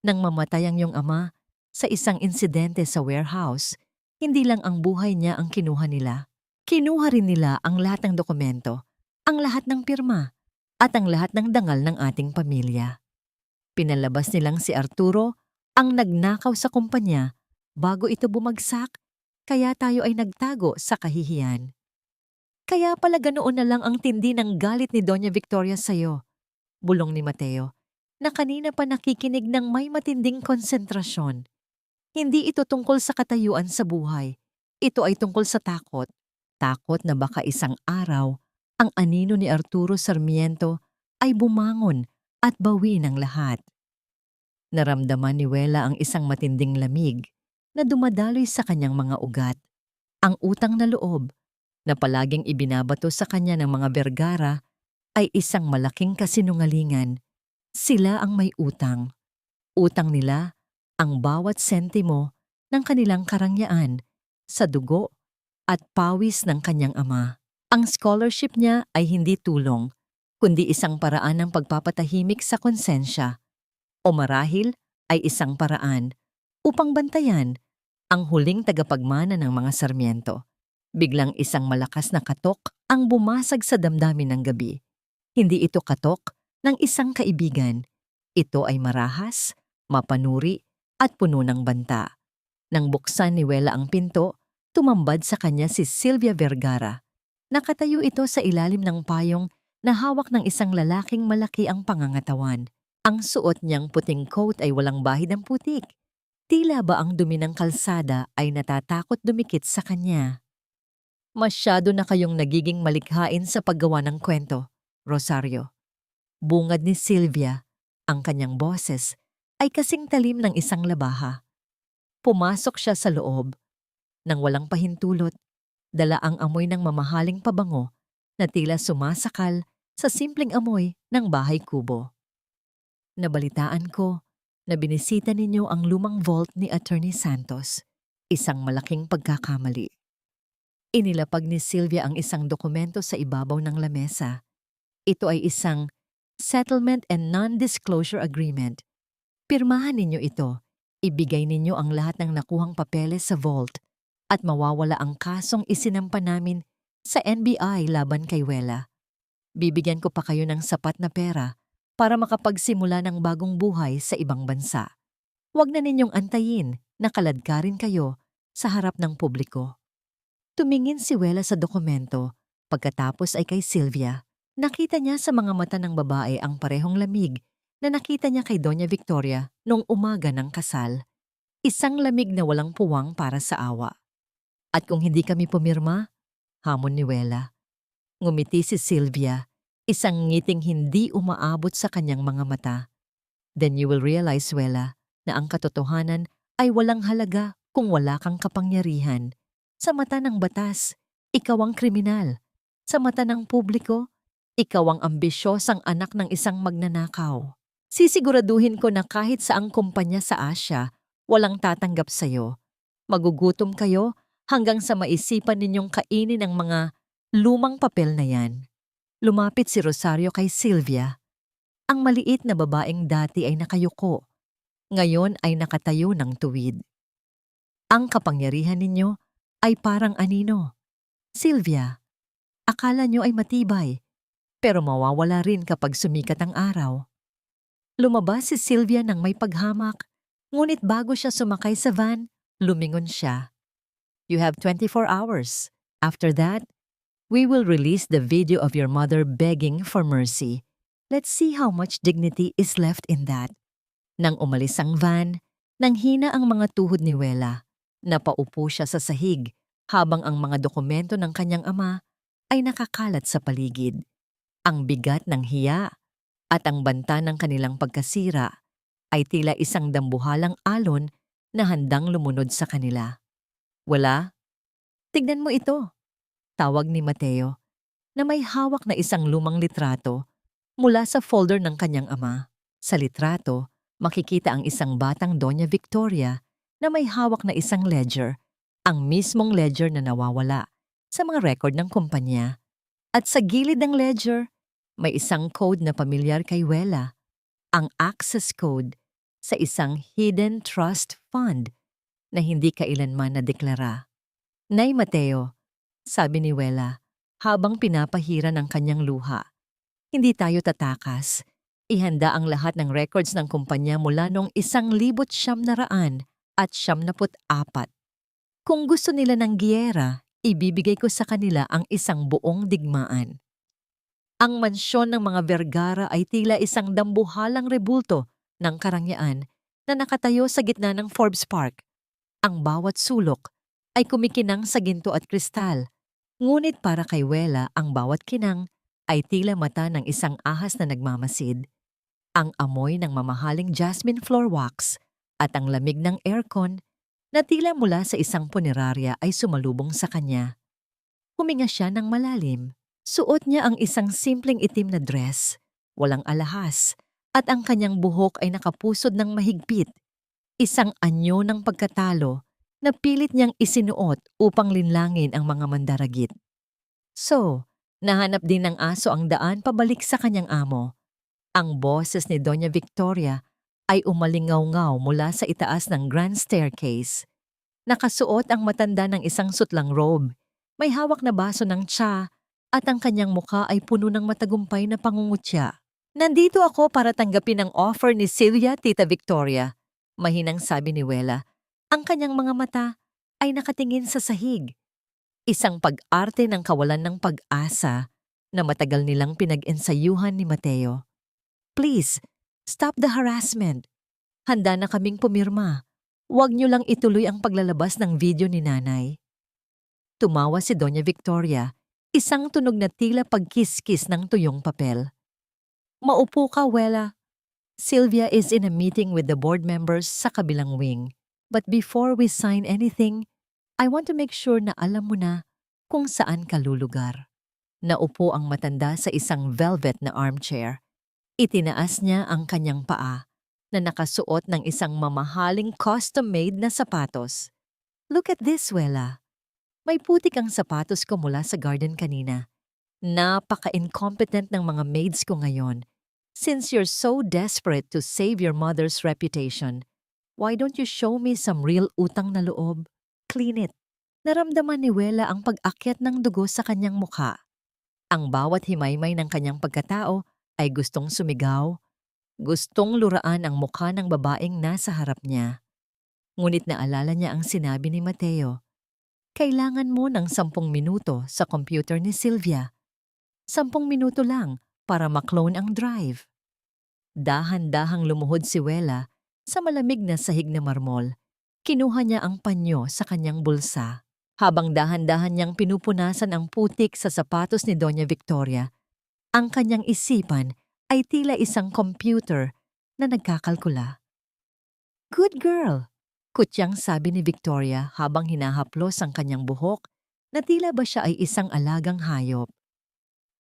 Nang mamatay ang iyong ama sa isang insidente sa warehouse, hindi lang ang buhay niya ang kinuha nila. Kinuha rin nila ang lahat ng dokumento, ang lahat ng pirma, at ang lahat ng dangal ng ating pamilya. Pinalabas nilang si Arturo ang nagnakaw sa kumpanya bago ito bumagsak, kaya tayo ay nagtago sa kahihiyan. Kaya pala ganoon na lang ang tindi ng galit ni Doña Victoria sa'yo, bulong ni Mateo, na kanina pa nakikinig ng may matinding konsentrasyon. Hindi ito tungkol sa katayuan sa buhay. Ito ay tungkol sa takot. Takot na baka isang araw, ang anino ni Arturo Sarmiento ay bumangon at bawi ng lahat. Naramdaman ni Wela ang isang matinding lamig na dumadaloy sa kanyang mga ugat. Ang utang na loob na palaging ibinabato sa kanya ng mga Vergara ay isang malaking kasinungalingan. Sila ang may utang. Utang nila ang bawat sentimo ng kanilang karangyaan sa dugo at pawis ng kanyang ama. Ang scholarship niya ay hindi tulong, kundi isang paraan ng pagpapatahimik sa konsensya. O marahil ay isang paraan upang bantayan ang huling tagapagmana ng mga Sarmiento. Biglang isang malakas na katok ang bumasag sa damdamin ng gabi. Hindi ito katok ng isang kaibigan. Ito ay marahas, mapanuri, at puno ng banta. Nang buksan ni Wela ang pinto, tumambad sa kanya si Sylvia Vergara. Nakatayo ito sa ilalim ng payong na hawak ng isang lalaking malaki ang pangangatawan. Ang suot niyang puting coat ay walang bahid ng putik. Tila ba ang dumi ng kalsada ay natatakot dumikit sa kanya. Masyado na kayong nagiging malikhain sa paggawa ng kwento, Rosario. Bungad ni Sylvia, ang kanyang boses, ay kasing talim ng isang labaha. Pumasok siya sa loob. Nang walang pahintulot, dala ang amoy ng mamahaling pabango na tila sumasakal sa simpleng amoy ng bahay kubo. Nabalitaan ko na binisita ninyo ang lumang vault ni Attorney Santos, isang malaking pagkakamali. Inilapag ni Sylvia ang isang dokumento sa ibabaw ng lamesa. Ito ay isang Settlement and Non-Disclosure Agreement. Pirmahan ninyo ito, ibigay ninyo ang lahat ng nakuhang papeles sa vault at mawawala ang kasong isinampa namin sa NBI laban kay Wela. Bibigyan ko pa kayo ng sapat na pera para makapagsimula ng bagong buhay sa ibang bansa. Huwag na ninyong antayin na kaladkarin kayo sa harap ng publiko. Tumingin si Wela sa dokumento, pagkatapos ay kay Sylvia. Nakita niya sa mga mata ng babae ang parehong lamig na nakita niya kay Doña Victoria noong umaga ng kasal. Isang lamig na walang puwang para sa awa. At kung hindi kami pumirma, hamon ni Wela. Ngumiti si Sylvia, isang ngiting hindi umaabot sa kanyang mga mata. Then you will realize, Wela, na ang katotohanan ay walang halaga kung wala kang kapangyarihan. Sa mata ng batas, ikaw ang kriminal. Sa mata ng publiko, ikaw ang ambisyosang anak ng isang magnanakaw. Sisiguraduhin ko na kahit saang kumpanya sa Asia, walang tatanggap sa'yo. Magugutom kayo hanggang sa maisipan ninyong kainin ang mga lumang papel na yan. Lumapit si Rosario kay Sylvia. Ang maliit na babaeng dati ay nakayuko. Ngayon ay nakatayo ng tuwid. Ang kapangyarihan ninyo ay parang anino. Sylvia, akala nyo ay matibay, pero mawawala rin kapag sumikat ang araw. Lumabas si Sylvia nang may paghamak, ngunit bago siya sumakay sa van, lumingon siya. You have 24 hours. After that, we will release the video of your mother begging for mercy. Let's see how much dignity is left in that. Nang umalis ang van, nanghina ang mga tuhod ni Wela. Napaupo siya sa sahig habang ang mga dokumento ng kanyang ama ay nakakalat sa paligid. Ang bigat ng hiya at ang banta ng kanilang pagkasira ay tila isang dambuhalang alon na handang lumunod sa kanila. Wala? Tignan mo ito, tawag ni Mateo, na may hawak na isang lumang litrato mula sa folder ng kanyang ama. Sa litrato, makikita ang isang batang Doña Victoria na may hawak na isang ledger, ang mismong ledger na nawawala sa mga record ng kumpanya. At sa gilid ng ledger, may isang code na pamilyar kay Wela, ang access code sa isang hidden trust fund na hindi kailanman nadeklara. Nay Mateo, sabi ni Wela habang pinapahira ng kanyang luha, hindi tayo tatakas. Ihanda ang lahat ng records ng kumpanya mula noong 1974. Kung gusto nila ng giyera, ibibigay ko sa kanila ang isang buong digmaan. Ang mansyon ng mga Vergara ay tila isang dambuhalang rebulto ng karangyaan na nakatayo sa gitna ng Forbes Park. Ang bawat sulok ay kumikinang sa ginto at kristal, ngunit para kay Wela ang bawat kinang ay tila mata ng isang ahas na nagmamasid. Ang amoy ng mamahaling jasmine floor wax at ang lamig ng aircon na tila mula sa isang punerarya ay sumalubong sa kanya. Huminga siya ng malalim. Suot niya ang isang simpleng itim na dress, walang alahas, at ang kanyang buhok ay nakapusod ng mahigpit. Isang anyo ng pagkatalo na pilit niyang isinuot upang linlangin ang mga mandaragit. So, nahanap din ng aso ang daan pabalik sa kanyang amo. Ang boses ni Doña Victoria ay umalingaw-ngaw mula sa itaas ng grand staircase. Nakasuot ang matanda ng isang sutlang robe, may hawak na baso ng tsa at ang kanyang mukha ay puno ng matagumpay na pangungutya. Nandito ako para tanggapin ang offer ni Sylvia, Tita Victoria, mahinang sabi ni Wela. Ang kanyang mga mata ay nakatingin sa sahig. Isang pag-arte ng kawalan ng pag-asa na matagal nilang pinag-ensayuhan ni Mateo. Please, stop the harassment. Handa na kaming pumirma. Huwag niyo lang ituloy ang paglalabas ng video ni nanay. Tumawa si Doña Victoria, isang tunog na tila pagkiskis ng tuyong papel. Maupo ka, Wela. Sylvia is in a meeting with the board members sa kabilang wing. But before we sign anything, I want to make sure na alam mo na kung saan ka lulugar. Naupo ang matanda sa isang velvet na armchair. Itinaas niya ang kanyang paa na nakasuot ng isang mamahaling custom-made na sapatos. Look at this, Wela. May putik ang sapatos ko mula sa garden kanina. Napaka-incompetent ng mga maids ko ngayon. Since you're so desperate to save your mother's reputation, why don't you show me some real utang na loob? Clean it. Naramdaman ni Wela ang pag-akyat ng dugo sa kanyang mukha. Ang bawat himaymay ng kanyang pagkatao ay gustong sumigaw, gustong luraan ang mukha ng babaeng nasa harap niya. Ngunit naalala niya ang sinabi ni Mateo. Kailangan mo ng 10 minuto sa computer ni Sylvia. 10 minuto lang para maklone ang drive. Dahan-dahang lumuhod si Wela sa malamig na sahig na marmol. Kinuha niya ang panyo sa kanyang bulsa. Habang dahan-dahan niyang pinupunasan ang putik sa sapatos ni Doña Victoria, ang kanyang isipan ay tila isang computer na nagkakalkula. Good girl, kutyang sabi ni Victoria habang hinahaplos ang kanyang buhok na tila ba siya ay isang alagang hayop.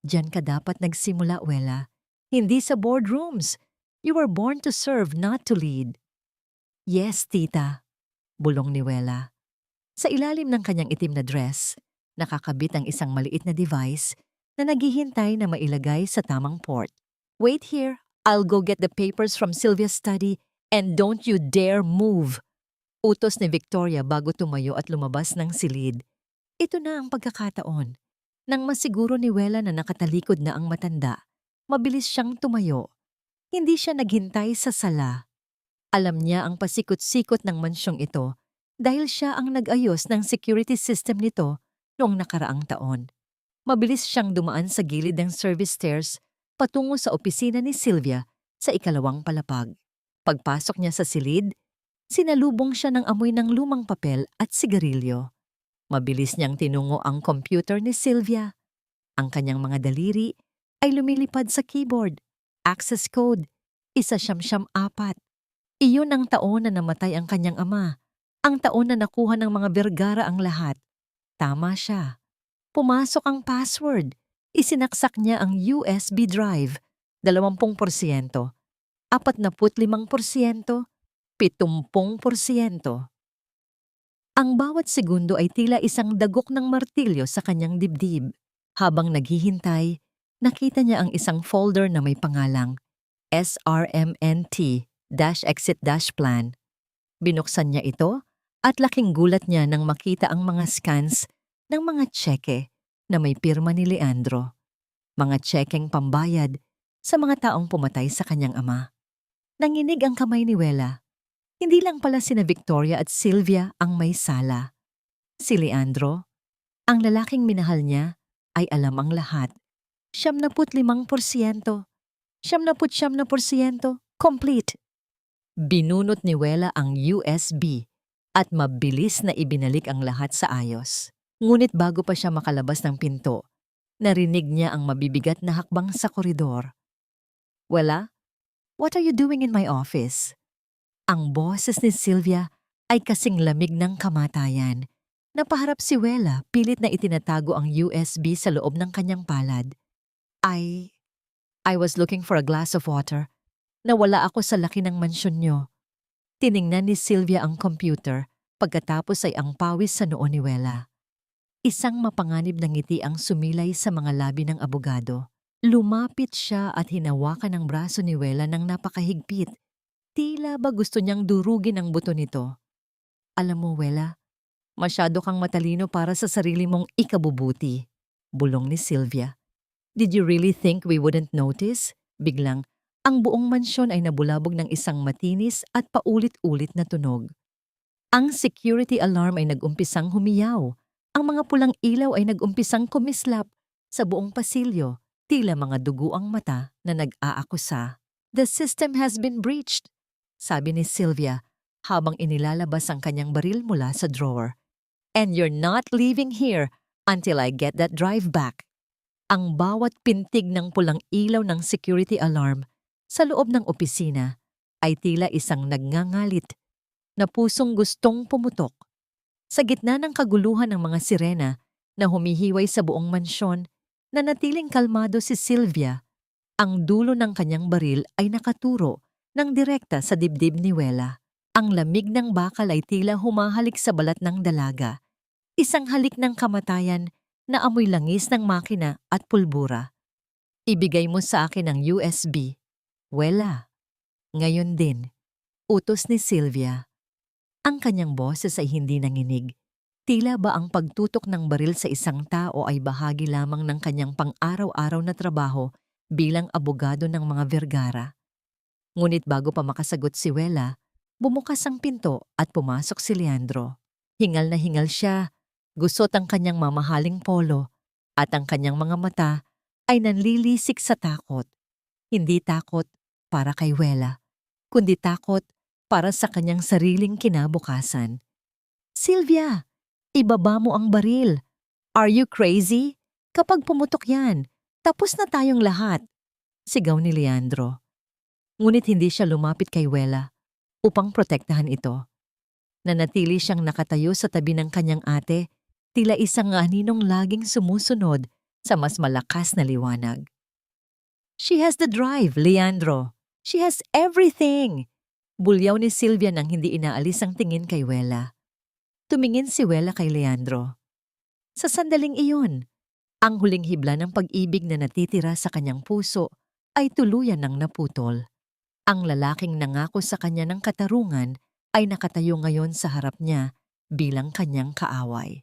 Diyan ka dapat nagsimula, Wela. Hindi sa boardrooms. You were born to serve, not to lead. Yes, tita, bulong ni Wela. Sa ilalim ng kanyang itim na dress, nakakabit ang isang maliit na device na naghihintay na mailagay sa tamang port. Wait here, I'll go get the papers from Sylvia's study and don't you dare move. Utos ni Victoria bago tumayo at lumabas ng silid. Ito na ang pagkakataon. Nang masiguro ni Wela na nakatalikod na ang matanda, mabilis siyang tumayo. Hindi siya naghintay sa sala. Alam niya ang pasikot-sikot ng mansyong ito dahil siya ang nag-ayos ng security system nito noong nakaraang taon. Mabilis siyang dumaan sa gilid ng service stairs patungo sa opisina ni Sylvia sa ikalawang palapag. Pagpasok niya sa silid, sinalubong siya ng amoy ng lumang papel at sigarilyo. Mabilis niyang tinungo ang computer ni Sylvia. Ang kanyang mga daliri ay lumilipad sa keyboard. Access code, 174. Iyon ang taon na namatay ang kanyang ama. Ang taon na nakuha ng mga Vergara ang lahat. Tama siya. Pumasok ang password. Isinaksak niya ang USB drive. 20%, 45%, 70%. Ang bawat segundo ay tila isang dagok ng martilyo sa kanyang dibdib. Habang naghihintay, nakita niya ang isang folder na may pangalang SRMNT-Exit-Plan. Binuksan niya ito at laking gulat niya nang makita ang mga scans ng mga tseke na may pirma ni Leandro. Mga tsekeng pambayad sa mga taong pumatay sa kanyang ama. Nanginig ang kamay ni Wela. Hindi lang pala sina Victoria at Sylvia ang may sala. Si Leandro, ang lalaking minahal niya, ay alam ang lahat. 75%, 70%, complete. Binunot ni Wela ang USB at mabilis na ibinalik ang lahat sa ayos. Ngunit bago pa siya makalabas ng pinto, narinig niya ang mabibigat na hakbang sa koridor. Wela, what are you doing in my office? Ang boses ni Sylvia ay kasing lamig ng kamatayan. Napaharap si Wela, pilit na itinatago ang USB sa loob ng kanyang palad. I was looking for a glass of water. Nawala ako sa laki ng mansyon niyo. Tiningnan ni Sylvia ang computer, pagkatapos ay ang pawis sa noo ni Wela. Isang mapanganib na ngiti ang sumilay sa mga labi ng abogado. Lumapit siya at hinawakan ang braso ni Wela ng napakahigpit. Tila ba gusto niyang durugin ang buto nito. Alam mo, Wela, masyado kang matalino para sa sarili mong ikabubuti, bulong ni Sylvia. Did you really think we wouldn't notice? Biglang, ang buong mansyon ay nabulabog ng isang matinis at paulit-ulit na tunog. Ang security alarm ay nag-umpisang humiyaw. Ang mga pulang ilaw ay nag-umpisang kumislap sa buong pasilyo, tila mga dugo ang mata na nag-aakusa. The system has been breached, sabi ni Sylvia habang inilalabas ang kanyang baril mula sa drawer. And you're not leaving here until I get that drive back. Ang bawat pintig ng pulang ilaw ng security alarm sa loob ng opisina ay tila isang nagngangalit na pusong gustong pumutok. Sa gitna ng kaguluhan ng mga sirena na humihiway sa buong mansyon, nanatiling kalmado si Sylvia. Ang dulo ng kanyang baril ay nakaturo ng direkta sa dibdib ni Wela. Ang lamig ng bakal ay tila humahalik sa balat ng dalaga. Isang halik ng kamatayan na amoy langis ng makina at pulbura. Ibigay mo sa akin ang USB. Wela. Ngayon din, utos ni Sylvia. Ang kanyang boses ay hindi nanginig. Tila ba ang pagtutok ng baril sa isang tao ay bahagi lamang ng kanyang pang-araw-araw na trabaho bilang abogado ng mga Vergara. Ngunit bago pa makasagot si Wela, bumukas ang pinto at pumasok si Leandro. Hingal na hingal siya, gusot ang kanyang mamahaling polo, at ang kanyang mga mata ay nanlilisik sa takot. Hindi takot para kay Wela, kundi takot para sa kanyang sariling kinabukasan. Sylvia, ibaba mo ang baril. Are you crazy? Kapag pumutok yan, tapos na tayong lahat. Sigaw ni Leandro. Ngunit hindi siya lumapit kay Wela upang protektahan ito. Nanatili siyang nakatayo sa tabi ng kanyang ate, tila isang aninong laging sumusunod sa mas malakas na liwanag. She has the drive, Leandro. She has everything. Bulyaw ni Sylvia nang hindi inaalis ang tingin kay Wela. Tumingin si Wela kay Leandro. Sa sandaling iyon, ang huling hibla ng pag-ibig na natitira sa kanyang puso ay tuluyan ng naputol. Ang lalaking nangako sa kanya ng katarungan ay nakatayo ngayon sa harap niya bilang kanyang kaaway.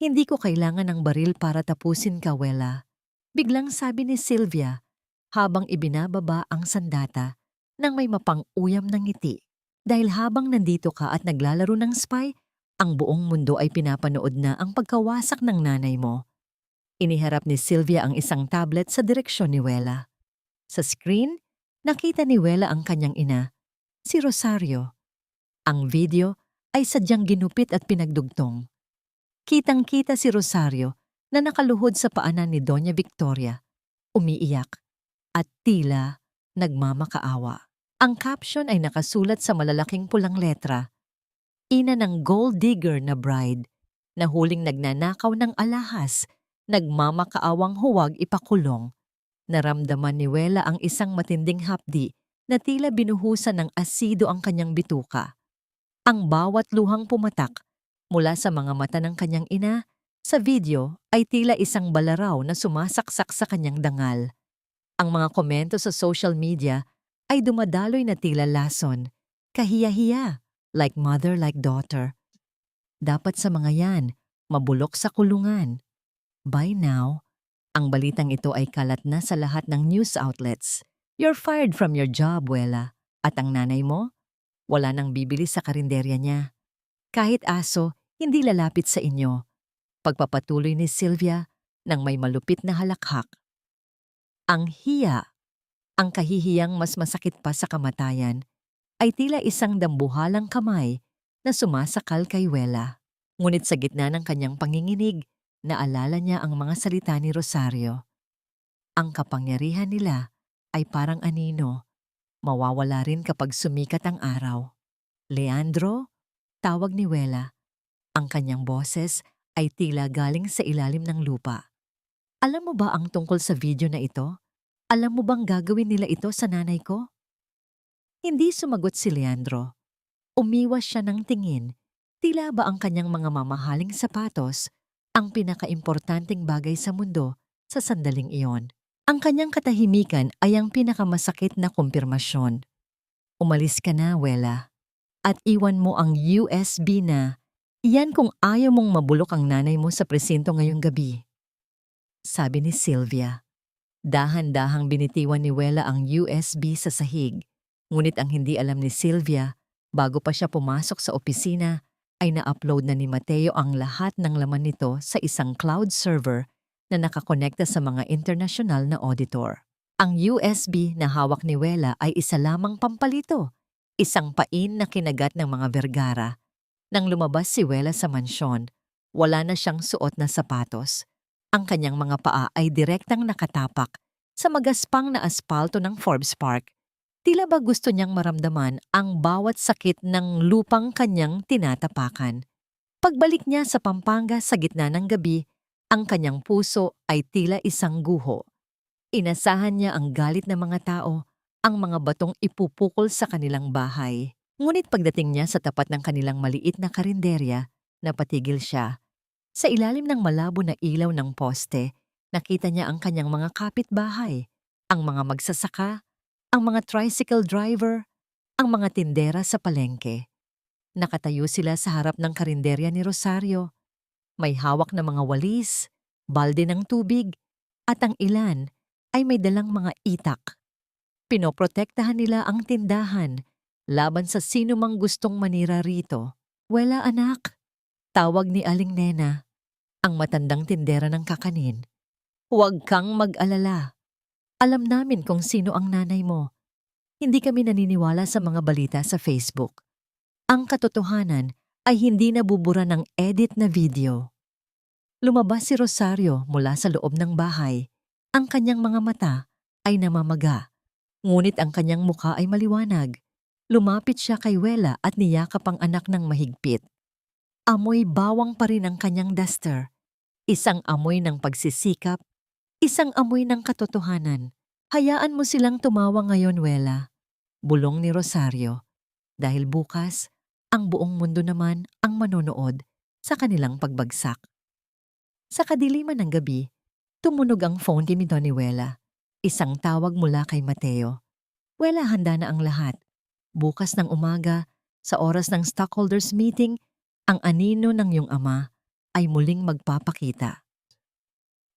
Hindi ko kailangan ng baril para tapusin ka, Wela. Biglang sabi ni Sylvia habang ibinababa ang sandata nang may mapang-uyam na ngiti. Dahil habang nandito ka at naglalaro ng spy, ang buong mundo ay pinapanood na ang pagkawasak ng nanay mo. Iniharap ni Sylvia ang isang tablet sa direksyon ni Wela. Sa screen, nakita ni Wela ang kanyang ina, si Rosario. Ang video ay sadyang ginupit at pinagdugtong. Kitang-kita si Rosario na nakaluhod sa paanan ni Doña Victoria, umiiyak at tila nagmamakaawa. Ang caption ay nakasulat sa malalaking pulang letra, "Ina ng gold digger na bride, na huling nagnanakaw ng alahas, nagmamakaawang huwag ipakulong." Naramdaman ni Wela ang isang matinding hapdi na tila binuhusan ng asido ang kanyang bituka. Ang bawat luhang pumatak mula sa mga mata ng kanyang ina sa video ay tila isang balaraw na sumasaksak sa kanyang dangal. Ang mga komento sa social media ay dumadaloy na tila lason, kahiya-hiya, like mother like daughter. Dapat sa mga yan, mabulok sa kulungan. By now, ang balitang ito ay kalat na sa lahat ng news outlets. You're fired from your job, Wela. At ang nanay mo? Wala nang bibili sa karinderya niya. Kahit aso, hindi lalapit sa inyo. Pagpapatuloy ni Sylvia nang may malupit na halakhak. Ang hiya, ang kahihiyang mas masakit pa sa kamatayan, ay tila isang dambuhalang kamay na sumasakal kay Wela. Ngunit sa gitna ng kanyang panginginig, naalala niya ang mga salita ni Rosario. Ang kapangyarihan nila ay parang anino, mawawala rin kapag sumikat ang araw. "Leandro?" tawag ni Wela. Ang kanyang boses ay tila galing sa ilalim ng lupa. "Alam mo ba ang tungkol sa video na ito? Alam mo bang gagawin nila ito sa nanay ko?" Hindi sumagot si Leandro. Umiwas siya ng tingin. Tila ba ang kanyang mga mamahaling sapatos ang pinakaimportanteng bagay sa mundo sa sandaling iyon. Ang kanyang katahimikan ay ang pinakamasakit na kumpirmasyon. "Umalis ka na, Wela, at iwan mo ang USB na. Iyan kung ayaw mong mabulok ang nanay mo sa presinto ngayong gabi," sabi ni Sylvia. Dahan-dahang binitiwan ni Wela ang USB sa sahig. Ngunit ang hindi alam ni Sylvia, bago pa siya pumasok sa opisina, ay na-upload na ni Mateo ang lahat ng laman nito sa isang cloud server na nakakonekta sa mga internasyonal na auditor. Ang USB na hawak ni Wela ay isa lamang pampalito, isang pain na kinagat ng mga Vergara. Nang lumabas si Wela sa mansyon, wala na siyang suot na sapatos. Ang kanyang mga paa ay direktang nakatapak sa magaspang na aspalto ng Forbes Park. Tila ba gusto niyang maramdaman ang bawat sakit ng lupang kanyang tinatapakan. Pagbalik niya sa Pampanga sa gitna ng gabi, ang kanyang puso ay tila isang guho. Inasahan niya ang galit ng mga tao, ang mga batong ipupukol sa kanilang bahay. Ngunit pagdating niya sa tapat ng kanilang maliit na karinderya, napatigil siya. Sa ilalim ng malabo na ilaw ng poste, nakita niya ang kanyang mga kapitbahay, ang mga magsasaka, ang mga tricycle driver, ang mga tindera sa palengke. Nakatayo sila sa harap ng karinderya ni Rosario. May hawak na mga walis, balde ng tubig, at ang ilan ay may dalang mga itak. Pinoprotektahan nila ang tindahan laban sa sino mang gustong manira rito. "Wela, anak," tawag ni Aling Nena, ang matandang tindera ng kakanin. "Huwag kang mag-alala. Alam namin kung sino ang nanay mo. Hindi kami naniniwala sa mga balita sa Facebook. Ang katotohanan ay hindi nabubura ng edit na video." Lumabas si Rosario mula sa loob ng bahay. Ang kanyang mga mata ay namamaga, ngunit ang kanyang mukha ay maliwanag. Lumapit siya kay Wela at niyakap ang anak ng mahigpit. Amoy bawang pa rin ang kanyang duster. Isang amoy ng pagsisikap, isang amoy ng katotohanan. "Hayaan mo silang tumawa ngayon, Wela," bulong ni Rosario. "Dahil bukas, ang buong mundo naman ang manonood sa kanilang pagbagsak." Sa kadiliman ng gabi, tumunog ang phone ni Donnie Wela. Isang tawag mula kay Mateo. "Wela, handa na ang lahat. Bukas ng umaga, sa oras ng stockholders meeting, ang anino ng iyong ama ay muling magpapakita."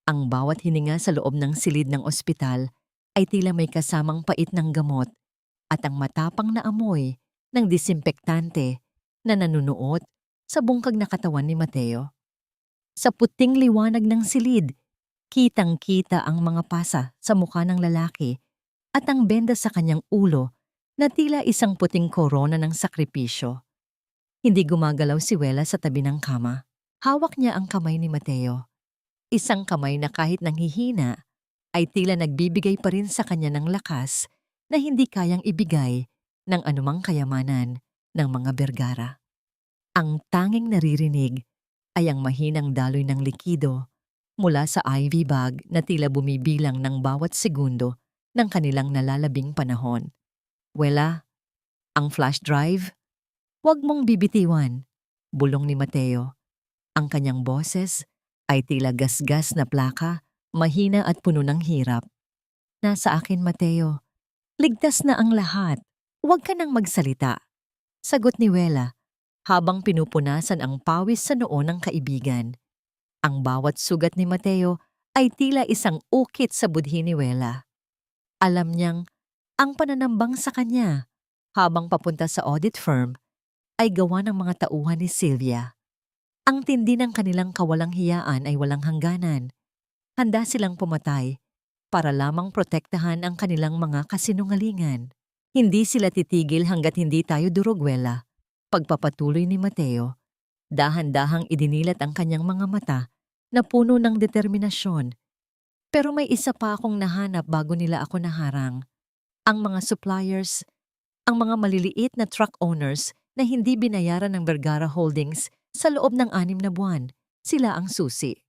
Ang bawat hininga sa loob ng silid ng ospital ay tila may kasamang pait ng gamot, at ang matapang na amoy ng disinfektante na nanunuot sa bungkag na katawan ni Mateo. Sa puting liwanag ng silid, kitang-kita ang mga pasa sa mukha ng lalaki at ang benda sa kanyang ulo na tila isang puting korona ng sakripisyo. Hindi gumagalaw si Wela sa tabi ng kama. Hawak niya ang kamay ni Mateo. Isang kamay na kahit nanghihina ay tila nagbibigay pa rin sa kanya ng lakas na hindi kayang ibigay ng anumang kayamanan ng mga Bergara. Ang tanging naririnig ay ang mahinang daloy ng likido mula sa IV bag na tila bumibilang ng bawat segundo ng kanilang nalalabing panahon. Wela, ang flash drive? Huwag mong bibitiwan, bulong ni Mateo. Ang kanyang boses ay tila gasgas na plaka, mahina at puno ng hirap. Nasa akin, Mateo. Ligtas na ang lahat. Huwag ka nang magsalita. Sagot ni Wela habang pinupunasan ang pawis sa noo ng kaibigan. Ang bawat sugat ni Mateo ay tila isang ukit sa budhi ni Wela. Alam niyang ang pananambang sa kanya habang papunta sa audit firm ay gawa ng mga tauhan ni Sylvia. Ang tindi ng kanilang kawalang hiyaan ay walang hangganan. Handa silang pumatay para lamang protektahan ang kanilang mga kasinungalingan. Hindi sila titigil hanggat hindi tayo durog, Wela. Pagpapatuloy ni Mateo, dahan-dahang idinilat ang kanyang mga mata na puno ng determinasyon. Pero may isa pa akong nahanap bago nila ako naharang. Ang mga suppliers, ang mga maliliit na truck owners na hindi binayaran ng Vergara Holdings sa loob ng 6 na buwan, sila ang susi.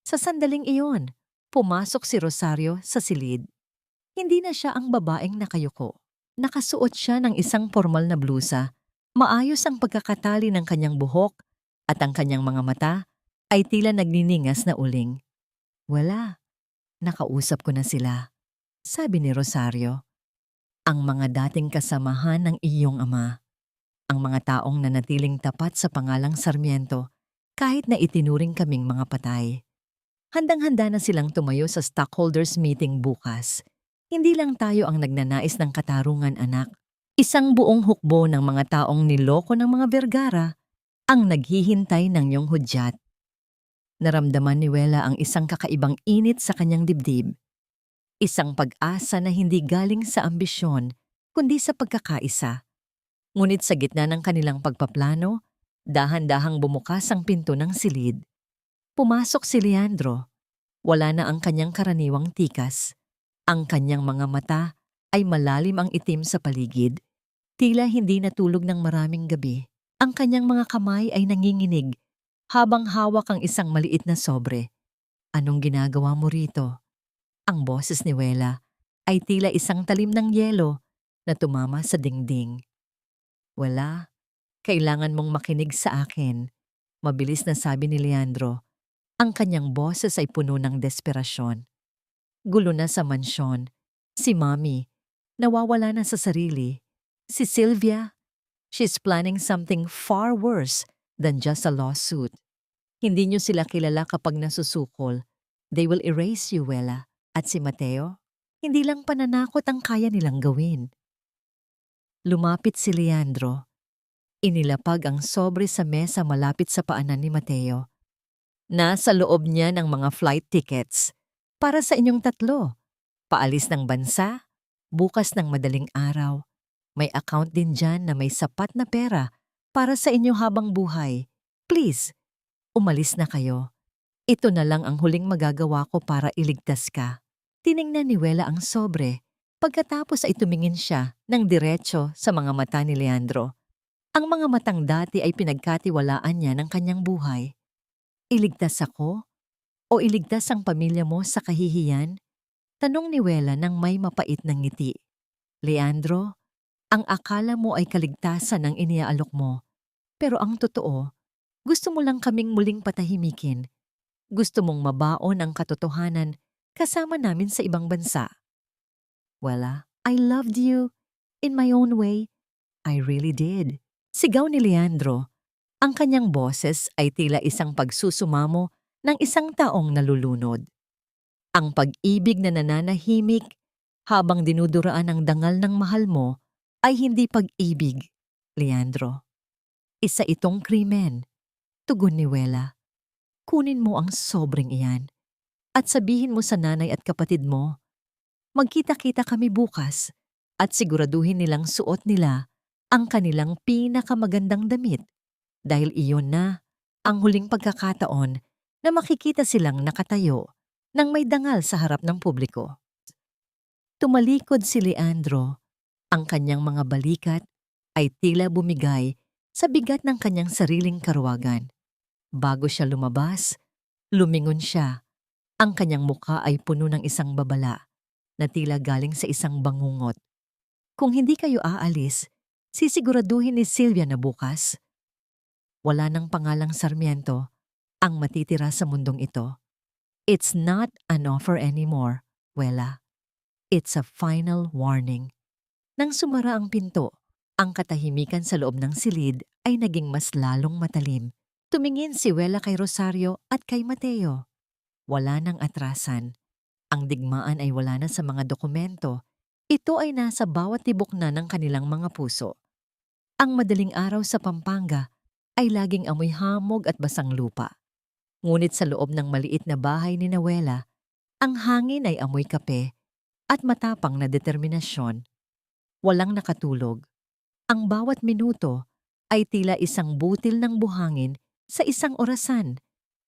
Sa sandaling iyon, pumasok si Rosario sa silid. Hindi na siya ang babaeng nakayuko. Nakasuot siya ng isang formal na blusa, maayos ang pagkakatali ng kanyang buhok at ang kanyang mga mata ay tila nagniningas na uling. Wala, nakausap ko na sila, sabi ni Rosario. Ang mga dating kasamahan ng iyong ama, ang mga taong nanatiling tapat sa pangalang Sarmiento kahit na itinuring kaming mga patay. Handang-handa na silang tumayo sa stockholders meeting bukas. Hindi lang tayo ang nagnanais ng katarungan, anak. Isang buong hukbo ng mga taong niloko ng mga Vergara ang naghihintay ng iyong hudyat. Naramdaman ni Wela ang isang kakaibang init sa kanyang dibdib. Isang pag-asa na hindi galing sa ambisyon, kundi sa pagkakaisa. Ngunit sa gitna ng kanilang pagpaplano, dahan-dahang bumukas ang pinto ng silid. Pumasok si Leandro. Wala na ang kanyang karaniwang tikas. Ang kanyang mga mata ay malalim ang itim sa paligid. Tila hindi natulog ng maraming gabi. Ang kanyang mga kamay ay nanginginig habang hawak ang isang maliit na sobre. Anong ginagawa mo rito? Ang boses ni Wela ay tila isang talim ng yelo na tumama sa dingding. Wala, kailangan mong makinig sa akin, mabilis na sabi ni Leandro. Ang kanyang boses ay puno ng desperasyon. Gulo na sa mansyon. Si Mommy, nawawala na sa sarili. Si Sylvia, she's planning something far worse than just a lawsuit. Hindi niyo sila kilala kapag nasusukol. They will erase you, Wela. At si Mateo, hindi lang pananakot ang kaya nilang gawin. Lumapit si Leandro. Inilapag ang sobre sa mesa malapit sa paanan ni Mateo. Nasa loob niya ng mga flight tickets para sa inyong tatlo. Paalis ng bansa, bukas ng madaling araw. May account din dyan na may sapat na pera para sa inyo habang buhay. Please, umalis na kayo. Ito na lang ang huling magagawa ko para iligtas ka. Tiningnan ni Wela ang sobre. Pagkatapos ay tumingin siya ng diretso sa mga mata ni Leandro. Ang mga matang dati ay pinagkatiwalaan niya ng kanyang buhay. Iligtas ako? O iligtas ang pamilya mo sa kahihiyan? Tanong ni Wela nang may mapait na ngiti. Leandro, ang akala mo ay kaligtasan ang iniaalok mo. Pero ang totoo, gusto mo lang kaming muling patahimikin. Gusto mong mabaon ang katotohanan kasama namin sa ibang bansa. Wela, I loved you. In my own way, I really did. Sigaw ni Leandro. Ang kanyang boses ay tila isang pagsusumamo ng isang taong nalulunod. Ang pag-ibig na nananahimik habang dinuduraan ang dangal ng mahal mo ay hindi pag-ibig, Leandro. Isa itong krimen, tugon ni Wela. Kunin mo ang sobrang iyan at sabihin mo sa nanay at kapatid mo, magkita-kita kami bukas at siguraduhin nilang suot nila ang kanilang pinakamagandang damit dahil iyon na ang huling pagkakataon na makikita silang nakatayo nang may dangal sa harap ng publiko. Tumalikod si Leandro, ang kanyang mga balikat ay tila bumigay sa bigat ng kanyang sariling karuwagan. Bago siya lumabas, lumingon siya. Ang kanyang muka ay puno ng isang babala na tila galing sa isang bangungot. Kung hindi kayo aalis, sisiguraduhin ni Sylvia na bukas. Wala nang pangalang Sarmiento ang matitira sa mundong ito. It's not an offer anymore, Wela. It's a final warning. Nang sumara ang pinto, ang katahimikan sa loob ng silid ay naging mas lalong matalim. Tumingin si Wela kay Rosario at kay Mateo. Wala nang atrasan. Ang digmaan ay wala na sa mga dokumento. Ito ay nasa bawat tibok na ng kanilang mga puso. Ang madaling araw sa Pampanga ay laging amoy hamog at basang lupa. Ngunit sa loob ng maliit na bahay ni Wela, ang hangin ay amoy kape at matapang na determinasyon. Walang nakatulog. Ang bawat minuto ay tila isang butil ng buhangin sa isang orasan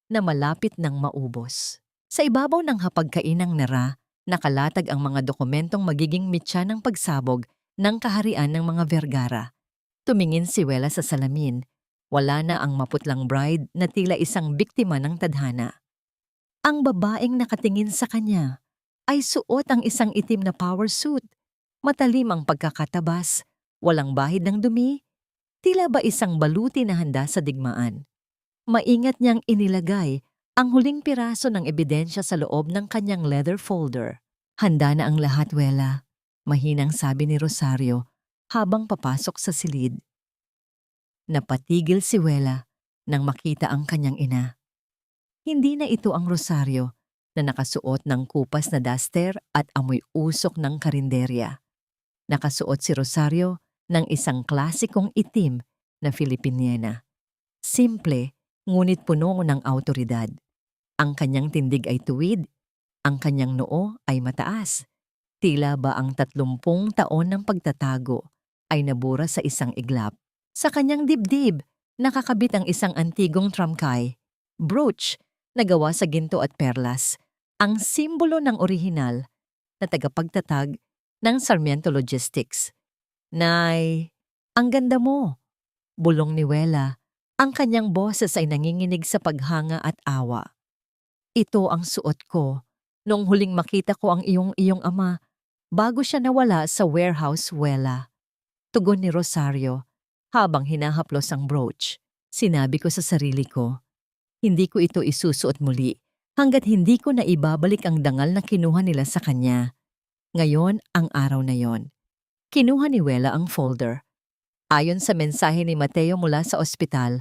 na malapit ng maubos. Sa ibabaw ng hapagkainang nara, nakalatag ang mga dokumentong magiging mitya ng pagsabog ng kaharian ng mga Vergara. Tumingin si Wela sa salamin. Wala na ang maputlang bride na tila isang biktima ng tadhana. Ang babaeng nakatingin sa kanya ay suot ang isang itim na power suit. Matalim ang pagkakatabas, walang bahid ng dumi, tila ba isang baluti na handa sa digmaan. Maingat niyang inilagay ang huling piraso ng ebidensya sa loob ng kanyang leather folder. Handa na ang lahat, Wela, mahinang sabi ni Rosario habang papasok sa silid. Napatigil si Wela nang makita ang kanyang ina. Hindi na ito ang Rosario na nakasuot ng kupas na duster at amoy usok ng karinderya. Nakasuot si Rosario ng isang klasikong itim na Filipiniana. Simple, ngunit puno ng awtoridad. Ang kanyang tindig ay tuwid, ang kanyang noo ay mataas. Tila ba ang 30 taon ng pagtatago ay nabura sa isang iglap. Sa kanyang dibdib, nakakabit ang isang antigong tramkay, brooch na gawa sa ginto at perlas, ang simbolo ng orihinal na tagapagtatag ng Sarmiento Logistics. Nay, ang ganda mo! Bulong ni Wela. Ang kanyang boses ay nanginginig sa paghanga at awa. Ito ang suot ko noong huling makita ko ang iyong ama bago siya nawala sa warehouse, Wela. Tugon ni Rosario habang hinahaplos ang brooch. Sinabi ko sa sarili ko, hindi ko ito isusuot muli hanggat hindi ko na ibabalik ang dangal na kinuha nila sa kanya. Ngayon ang araw na yon. Kinuha ni Wela ang folder. Ayon sa mensahe ni Mateo mula sa ospital,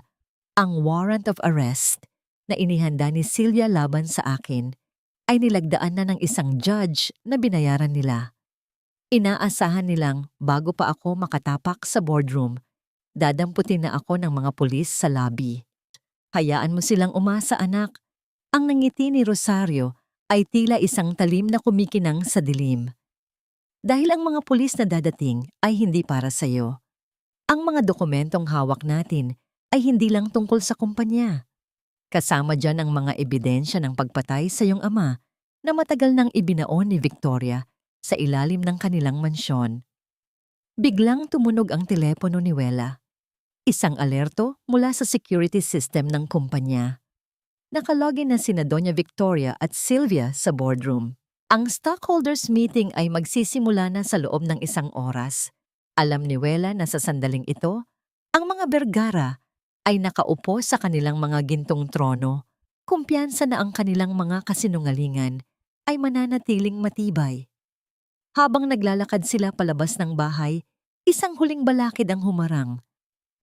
ang warrant of arrest na inihanda ni Sylvia laban sa akin ay nilagdaan na ng isang judge na binayaran nila. Inaasahan nilang bago pa ako makatapak sa boardroom, dadamputin na ako ng mga pulis sa lobby. Hayaan mo silang umasa, anak. Ang nangiti ni Rosario ay tila isang talim na kumikinang sa dilim. Dahil ang mga pulis na dadating ay hindi para sa'yo. Ang mga dokumentong hawak natin ay hindi lang tungkol sa kumpanya. Kasama dyan ang mga ebidensya ng pagpatay sa iyong ama na matagal nang ibinaon ni Victoria sa ilalim ng kanilang mansyon. Biglang tumunog ang telepono ni Wela. Isang alerto mula sa security system ng kumpanya. Nakalogin na sina Doña Victoria at Sylvia sa boardroom. Ang stockholders meeting ay magsisimula na sa loob ng 1 oras. Alam ni Wela na sa sandaling ito, ang mga Vergara ay nakaupo sa kanilang mga gintong trono. Kumpiyansa na ang kanilang mga kasinungalingan ay mananatiling matibay. Habang naglalakad sila palabas ng bahay, isang huling balakid ang humarang.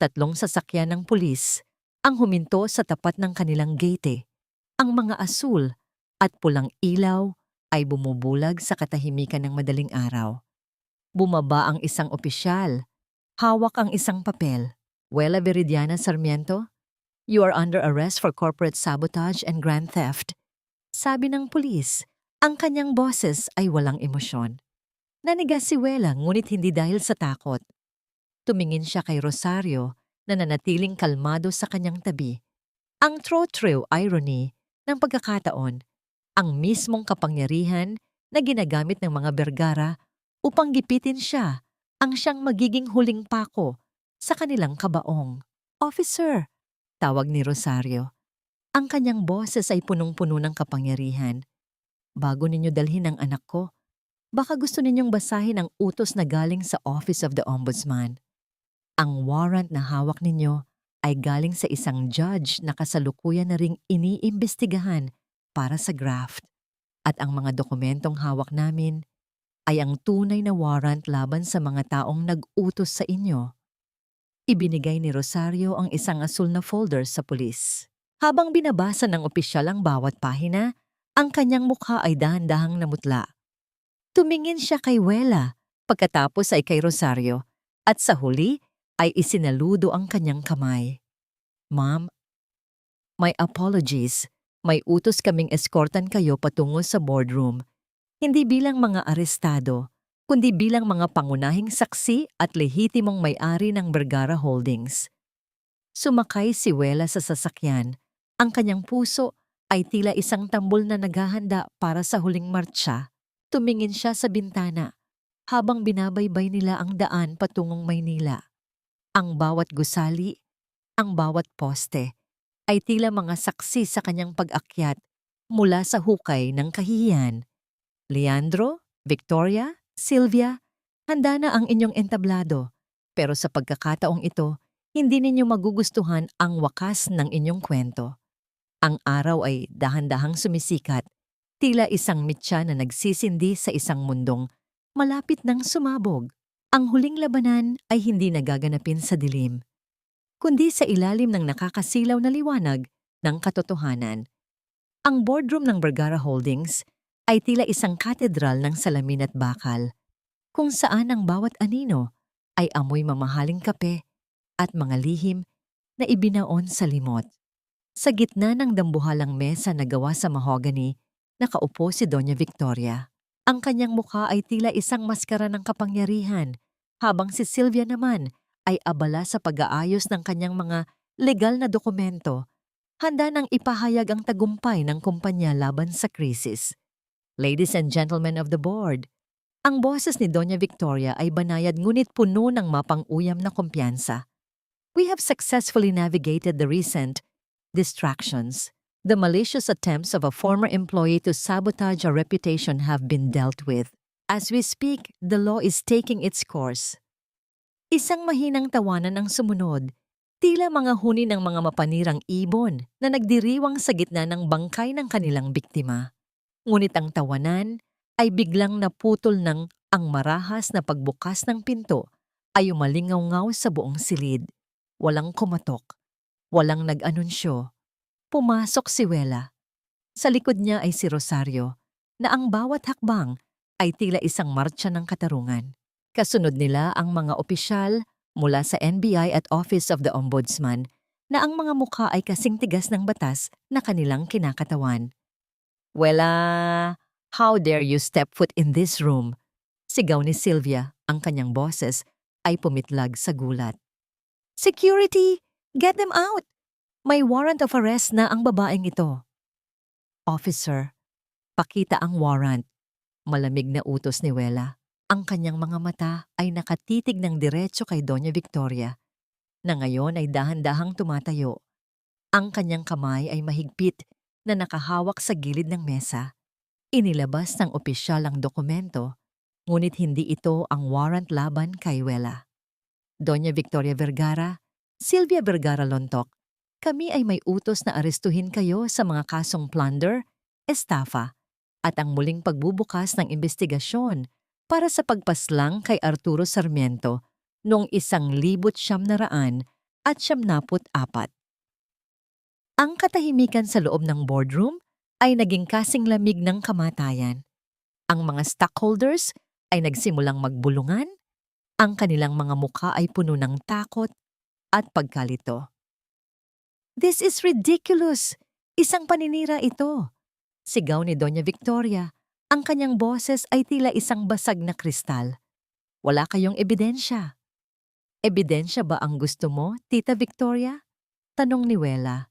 3 sasakyan ng pulis ang huminto sa tapat ng kanilang gate. Ang mga asul at pulang ilaw ay bumubulag sa katahimikan ng madaling araw. Bumaba ang isang opisyal. Hawak ang isang papel. Wela Veridiana Sarmiento, you are under arrest for corporate sabotage and grand theft. Sabi ng pulis, ang kanyang boses ay walang emosyon. Nanigas si Wela ngunit hindi dahil sa takot. Tumingin siya kay Rosario na nanatiling kalmado sa kanyang tabi. Ang true irony ng pagkakataon, ang mismong kapangyarihan na ginagamit ng mga Vergara upang gipitin siya ang siyang magiging huling pako sa kanilang kabaong. Officer, tawag ni Rosario. Ang kanyang boses ay punong-puno ng kapangyarihan. Bago ninyo dalhin ang anak ko, baka gusto ninyong basahin ang utos na galing sa Office of the Ombudsman. Ang warrant na hawak ninyo ay galing sa isang judge na kasalukuyan na ring iniimbestigahan para sa graft. At ang mga dokumentong hawak namin ay ang tunay na warrant laban sa mga taong nag-utos sa inyo. Ibinigay ni Rosario ang isang asul na folder sa pulis. Habang binabasa ng opisyal ang bawat pahina, ang kanyang mukha ay dahan-dahang namutla. Tumingin siya kay Wela, pagkatapos ay kay Rosario, at sa huli ay isinaludo ang kanyang kamay. Ma'am, my apologies. May utos kaming eskortan kayo patungo sa boardroom. Hindi bilang mga arestado, kundi bilang mga pangunahing saksi at lehitimong may-ari ng Vergara Holdings. Sumakay si Wela sa sasakyan. Ang kanyang puso ay tila isang tambol na naghahanda para sa huling martsa. Tumingin siya sa bintana habang binabaybay nila ang daan patungong Maynila. Ang bawat gusali, ang bawat poste, ay tila mga saksi sa kanyang pag-akyat mula sa hukay ng kahihiyan. Leandro, Victoria, Sylvia, handa na ang inyong entablado, pero sa pagkakataong ito, hindi ninyo magugustuhan ang wakas ng inyong kwento. Ang araw ay dahan-dahang sumisikat, tila isang mitya na nagsisindi sa isang mundong malapit ng sumabog. Ang huling labanan ay hindi nagaganapin sa dilim, kundi sa ilalim ng nakakasilaw na liwanag ng katotohanan. Ang boardroom ng Vergara Holdings ay tila isang katedral ng salamin at bakal, kung saan ang bawat anino ay amoy mamahaling kape at mga lihim na ibinaon sa limot. Sa gitna ng dambuhalang mesa na gawa sa mahogany, nakaupo si Doña Victoria. Ang kanyang mukha ay tila isang maskara ng kapangyarihan, habang si Sylvia naman ay abala sa pag-aayos ng kanyang mga legal na dokumento, handa nang ipahayag ang tagumpay ng kumpanya laban sa krisis. Ladies and gentlemen of the board, ang boses ni Doña Victoria ay banayad ngunit puno ng mapang-uyam na kumpiyansa. We have successfully navigated the recent distractions. The malicious attempts of a former employee to sabotage our reputation have been dealt with. As we speak, the law is taking its course. Isang mahinang tawanan ang sumunod, tila mga huni ng mga mapanirang ibon na nagdiriwang sa gitna ng bangkay ng kanilang biktima. Ngunit ang tawanan ay biglang naputol ng ang marahas na pagbukas ng pinto ay umalingaw-ngaw sa buong silid. Walang kumatok, walang nag-anunsyo. Pumasok si Wela. Sa likod niya ay si Rosario, na ang bawat hakbang ay tila isang martsa ng katarungan. Kasunod nila ang mga opisyal mula sa NBI at Office of the Ombudsman na ang mga mukha ay kasing tigas ng batas na kanilang kinakatawan. Wela, how dare you step foot in this room? Sigaw ni Sylvia, ang kanyang boses ay pumitlag sa gulat. Security! Get them out! May warrant of arrest na ang babaeng ito. Officer, pakita ang warrant. Malamig na utos ni Wela. Ang kanyang mga mata ay nakatitig ng diretso kay Doña Victoria, na ngayon ay dahan-dahang tumatayo. Ang kanyang kamay ay mahigpit na nakahawak sa gilid ng mesa. Inilabas ng opisyal ang dokumento, ngunit hindi ito ang warrant laban kay Wela. Doña Victoria Vergara, Sylvia Vergara Lontok, kami ay may utos na arestuhin kayo sa mga kasong plunder, estafa, at ang muling pagbubukas ng investigasyon para sa pagpaslang kay Arturo Sarmiento noong 1974. Ang katahimikan sa loob ng boardroom ay naging kasing lamig ng kamatayan. Ang mga stockholders ay nagsimulang magbulungan, ang kanilang mga mukha ay puno ng takot at pagkalito. "This is ridiculous! Isang paninira ito!" Sigaw ni Doña Victoria. Ang kanyang boses ay tila isang basag na kristal. "Wala kayong ebidensya." "Ebidensya ba ang gusto mo, Tita Victoria?" tanong ni Wela.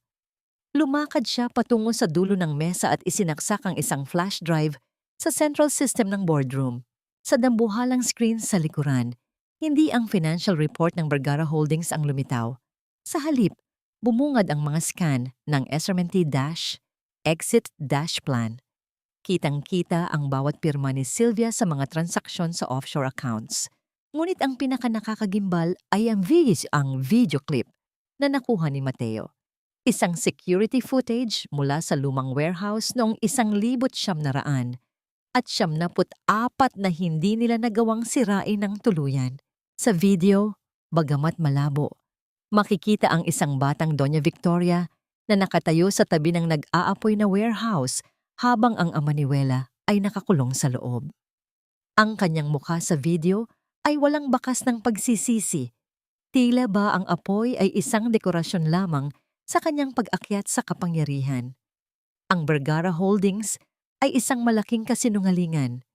Lumakad siya patungo sa dulo ng mesa at isinaksak ang isang flash drive sa central system ng boardroom. Sa dambuhalang screen sa likuran, hindi ang financial report ng Vergara Holdings ang lumitaw. Sa halip, bumungad ang mga scan ng SRMT-exit-plan. Kitang-kita ang bawat pirma ni Sylvia sa mga transaksyon sa offshore accounts. Ngunit ang pinakanakakagimbal ay ang video clip na nakuha ni Mateo. Isang security footage mula sa lumang warehouse noong 1900 at 74 na hindi nila nagawang sirain ng tuluyan. Sa video, bagamat malabo, makikita ang isang batang Doña Victoria na nakatayo sa tabi ng nag-aapoy na warehouse habang ang ama ni Wela ay nakakulong sa loob. Ang kanyang mukha sa video ay walang bakas ng pagsisisi. Tila ba ang apoy ay isang dekorasyon lamang sa kanyang pag-akyat sa kapangyarihan. Ang Vergara Holdings ay isang malaking kasinungalingan.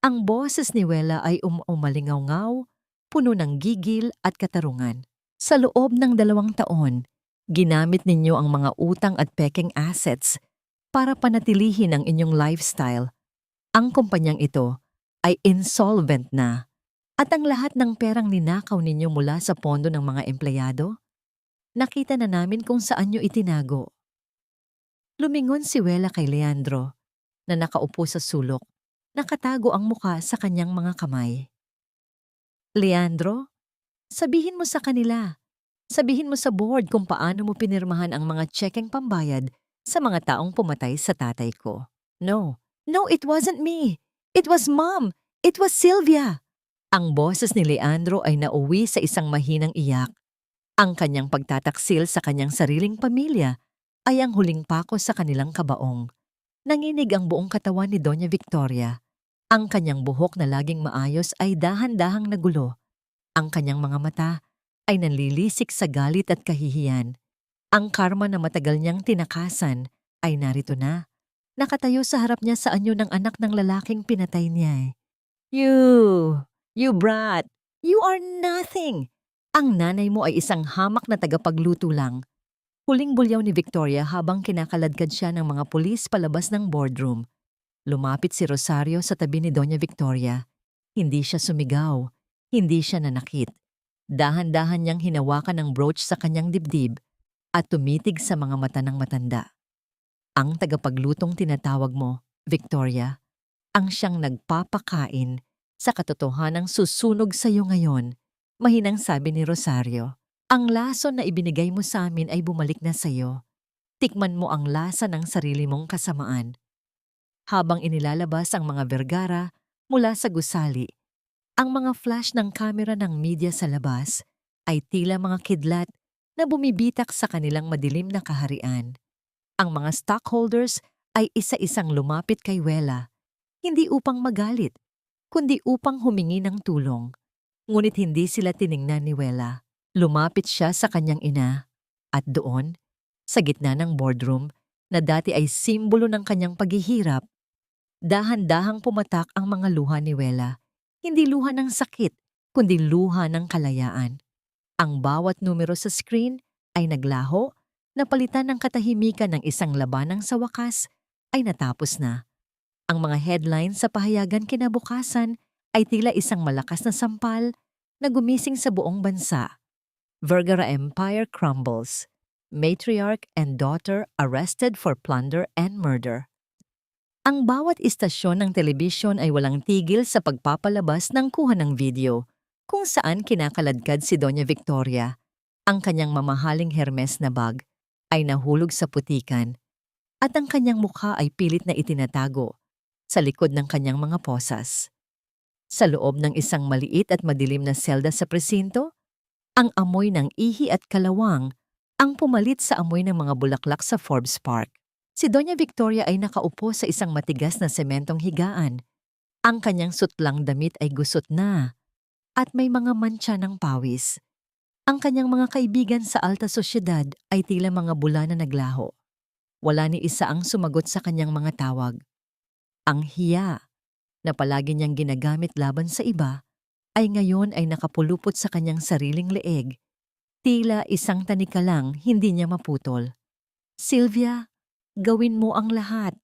Ang boses ni Wela ay umalingaw-ngaw, puno ng gigil at katarungan. Sa loob ng 2 taon, ginamit ninyo ang mga utang at peking assets para panatilihin ang inyong lifestyle. Ang kumpanyang ito ay insolvent na at ang lahat ng perang ninakaw ninyo mula sa pondo ng mga empleyado, nakita na namin kung saan nyo itinago. Lumingon si Wela kay Leandro na nakaupo sa sulok, nakatago ang muka sa kanyang mga kamay. "Leandro, sabihin mo sa kanila, sabihin mo sa board kung paano mo pinirmahan ang mga tsekeng pambayad sa mga taong pumatay sa tatay ko." No, it wasn't me. It was Mom. It was Sylvia." Ang boses ni Leandro ay nauwi sa isang mahinang iyak. Ang kanyang pagtataksil sa kanyang sariling pamilya ay ang huling pako sa kanilang kabaong. Nanginig ang buong katawan ni Doña Victoria. Ang kanyang buhok na laging maayos ay dahan-dahang nagulo. Ang kanyang mga mata ay nanlilisik sa galit at kahihiyan. Ang karma na matagal niyang tinakasan ay narito na. Nakatayo sa harap niya sa anyo ng anak ng lalaking pinatay niya. You brat! You are nothing! Ang nanay mo ay isang hamak na tagapagluto lang." Huling bulyaw ni Victoria habang kinakaladkad siya ng mga pulis palabas ng boardroom. Lumapit si Rosario sa tabi ni Doña Victoria. Hindi siya sumigaw. Hindi siya nanakit. Dahan-dahan niyang hinawakan ang brooch sa kanyang dibdib at tumitig sa mga mata ng matanda. "Ang tagapaglutong tinatawag mo, Victoria, ang siyang nagpapakain sa katotohanang susunog sa iyo ngayon," mahinang sabi ni Rosario. "Ang lason na ibinigay mo sa amin ay bumalik na sa iyo. Tikman mo ang lasa ng sarili mong kasamaan." Habang inilalabas ang mga Vergara mula sa gusali, ang mga flash ng kamera ng media sa labas ay tila mga kidlat na bumibitak sa kanilang madilim na kaharian. Ang mga stockholders ay isa-isang lumapit kay Wela, hindi upang magalit, kundi upang humingi ng tulong. Ngunit hindi sila tiningnan ni Wela. Lumapit siya sa kanyang ina at doon, sa gitna ng boardroom na dati ay simbolo ng kanyang paghihirap, dahan-dahang pumatak ang mga luha ni Wela. Hindi luha ng sakit, kundi luha ng kalayaan. Ang bawat numero sa screen ay naglaho, napalitan ng katahimikan ng isang labanang sa wakas ay natapos na. Ang mga headlines sa pahayagan kinabukasan ay tila isang malakas na sampal na gumising sa buong bansa. Vergara Empire crumbles. Matriarch and daughter arrested for plunder and murder. Ang bawat istasyon ng telebisyon ay walang tigil sa pagpapalabas ng kuha ng video kung saan kinakaladkad si Doña Victoria. Ang kanyang mamahaling Hermes na bag ay nahulog sa putikan at ang kanyang mukha ay pilit na itinatago sa likod ng kanyang mga posas. Sa loob ng isang maliit at madilim na selda sa presinto, ang amoy ng ihi at kalawang ang pumalit sa amoy ng mga bulaklak sa Forbes Park. Si Doña Victoria ay nakaupo sa isang matigas na sementong higaan. Ang kanyang sutlang damit ay gusot na at may mga mantsa ng pawis. Ang kanyang mga kaibigan sa alta sosyedad ay tila mga bula na naglaho. Wala ni isa ang sumagot sa kanyang mga tawag. Ang hiya na palagi niyang ginagamit laban sa iba ay ngayon ay nakapulupot sa kanyang sariling leeg. Tila isang tanika lang hindi niya maputol. Sylvia, gawin mo ang lahat.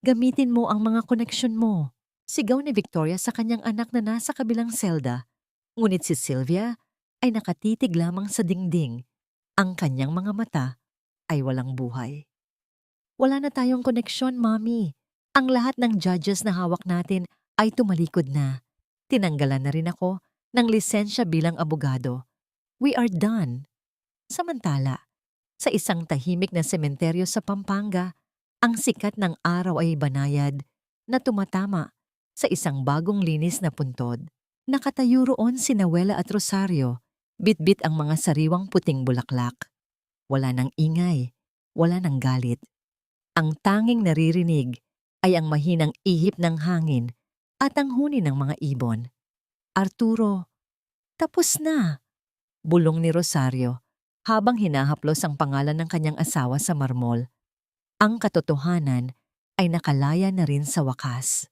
Gamitin mo ang mga koneksyon mo. Sigaw ni Victoria sa kanyang anak na nasa kabilang selda. Ngunit si Sylvia ay nakatitig lamang sa dingding. Ang kanyang mga mata ay walang buhay. Wala na tayong koneksyon, Mommy. Ang lahat ng judges na hawak natin ay tumalikod na. Tinanggalan na rin ako ng lisensya bilang abogado. We are done. Samantala, sa isang tahimik na sementeryo sa Pampanga, ang sikat ng araw ay banayad na tumatama sa isang bagong linis na puntod. Nakatayo roon si Nawela at Rosario, bitbit ang mga sariwang puting bulaklak. Wala nang ingay, wala nang galit. Ang tanging naririnig ay ang mahinang ihip ng hangin at ang huni ng mga ibon. Arturo, tapos na, bulong ni Rosario habang hinahaplos ang pangalan ng kanyang asawa sa marmol. Ang katotohanan ay nakalaya na rin sa wakas.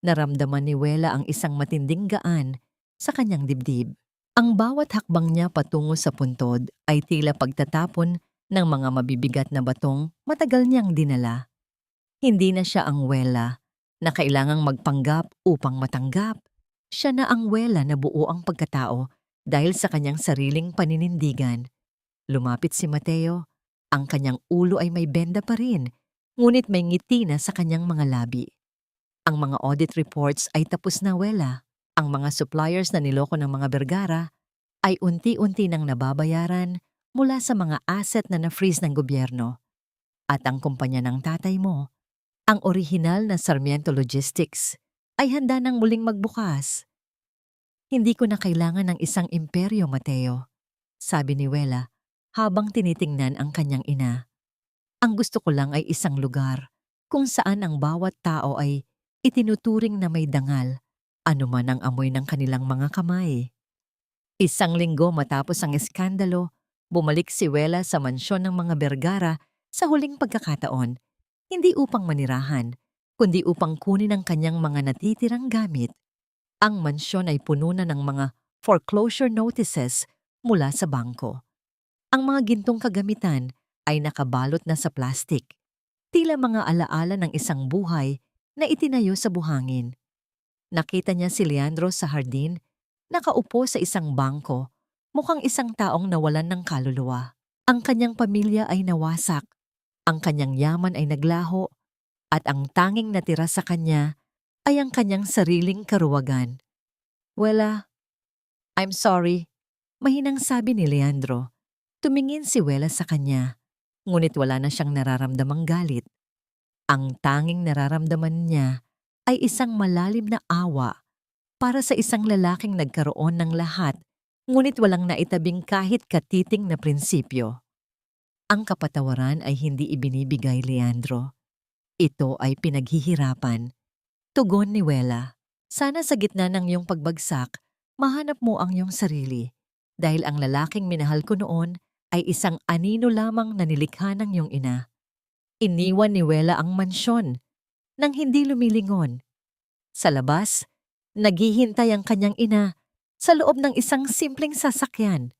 Naramdaman ni Wela ang isang matinding gaan sa kanyang dibdib. Ang bawat hakbang niya patungo sa puntod ay tila pagtatapon ng mga mabibigat na batong matagal niyang dinala. Hindi na siya ang Wela na kailangang magpanggap upang matanggap. Siya na ang Wela na buo ang pagkatao dahil sa kanyang sariling paninindigan. Lumapit si Mateo. Ang kanyang ulo ay may benda pa rin, ngunit may ngiti na sa kanyang mga labi. Ang mga audit reports ay tapos na, Wela. Ang mga suppliers na niloko ng mga Vergara ay unti-unti nang nababayaran mula sa mga asset na na-freeze ng gobyerno. At ang kumpanya ng tatay mo, ang orihinal na Sarmiento Logistics, ay handa nang muling magbukas. Hindi ko na kailangan ng isang imperyo, Mateo, sabi ni Wela habang tinitingnan ang kanyang ina. Ang gusto ko lang ay isang lugar kung saan ang bawat tao ay itinuturing na may dangal, anuman ang amoy ng kanilang mga kamay. Isang linggo matapos ang eskandalo, bumalik si Wela sa mansyon ng mga Vergara sa huling pagkakataon, hindi upang manirahan, kundi upang kunin ang kanyang mga natitirang gamit. Ang mansyon ay puno na ng mga foreclosure notices mula sa bangko. Ang mga gintong kagamitan ay nakabalot na sa plastik, tila mga alaala ng isang buhay na itinayo sa buhangin. Nakita niya si Leandro sa hardin, nakaupo sa isang bangko, mukhang isang taong nawalan ng kaluluwa. Ang kanyang pamilya ay nawasak, ang kanyang yaman ay naglaho, at ang tanging natira sa kanya ay ang kanyang sariling karuwagan. Wela, I'm sorry, mahinang sabi ni Leandro. Tumingin si Wela sa kanya, ngunit wala na siyang nararamdamang galit. Ang tanging nararamdaman niya ay isang malalim na awa para sa isang lalaking nagkaroon ng lahat, ngunit walang naitabing kahit katiting na prinsipyo. Ang kapatawaran ay hindi ibinibigay, Leandro. Ito ay pinaghihirapan. Tugon ni Wela, sana sa gitna ng iyong pagbagsak, mahanap mo ang iyong sarili. Dahil ang lalaking minahal ko noon ay isang anino lamang na nilikha ng iyong ina. Iniwan ni Wela ang mansyon nang hindi lumilingon. Sa labas, naghihintay ang kanyang ina sa loob ng isang simpleng sasakyan.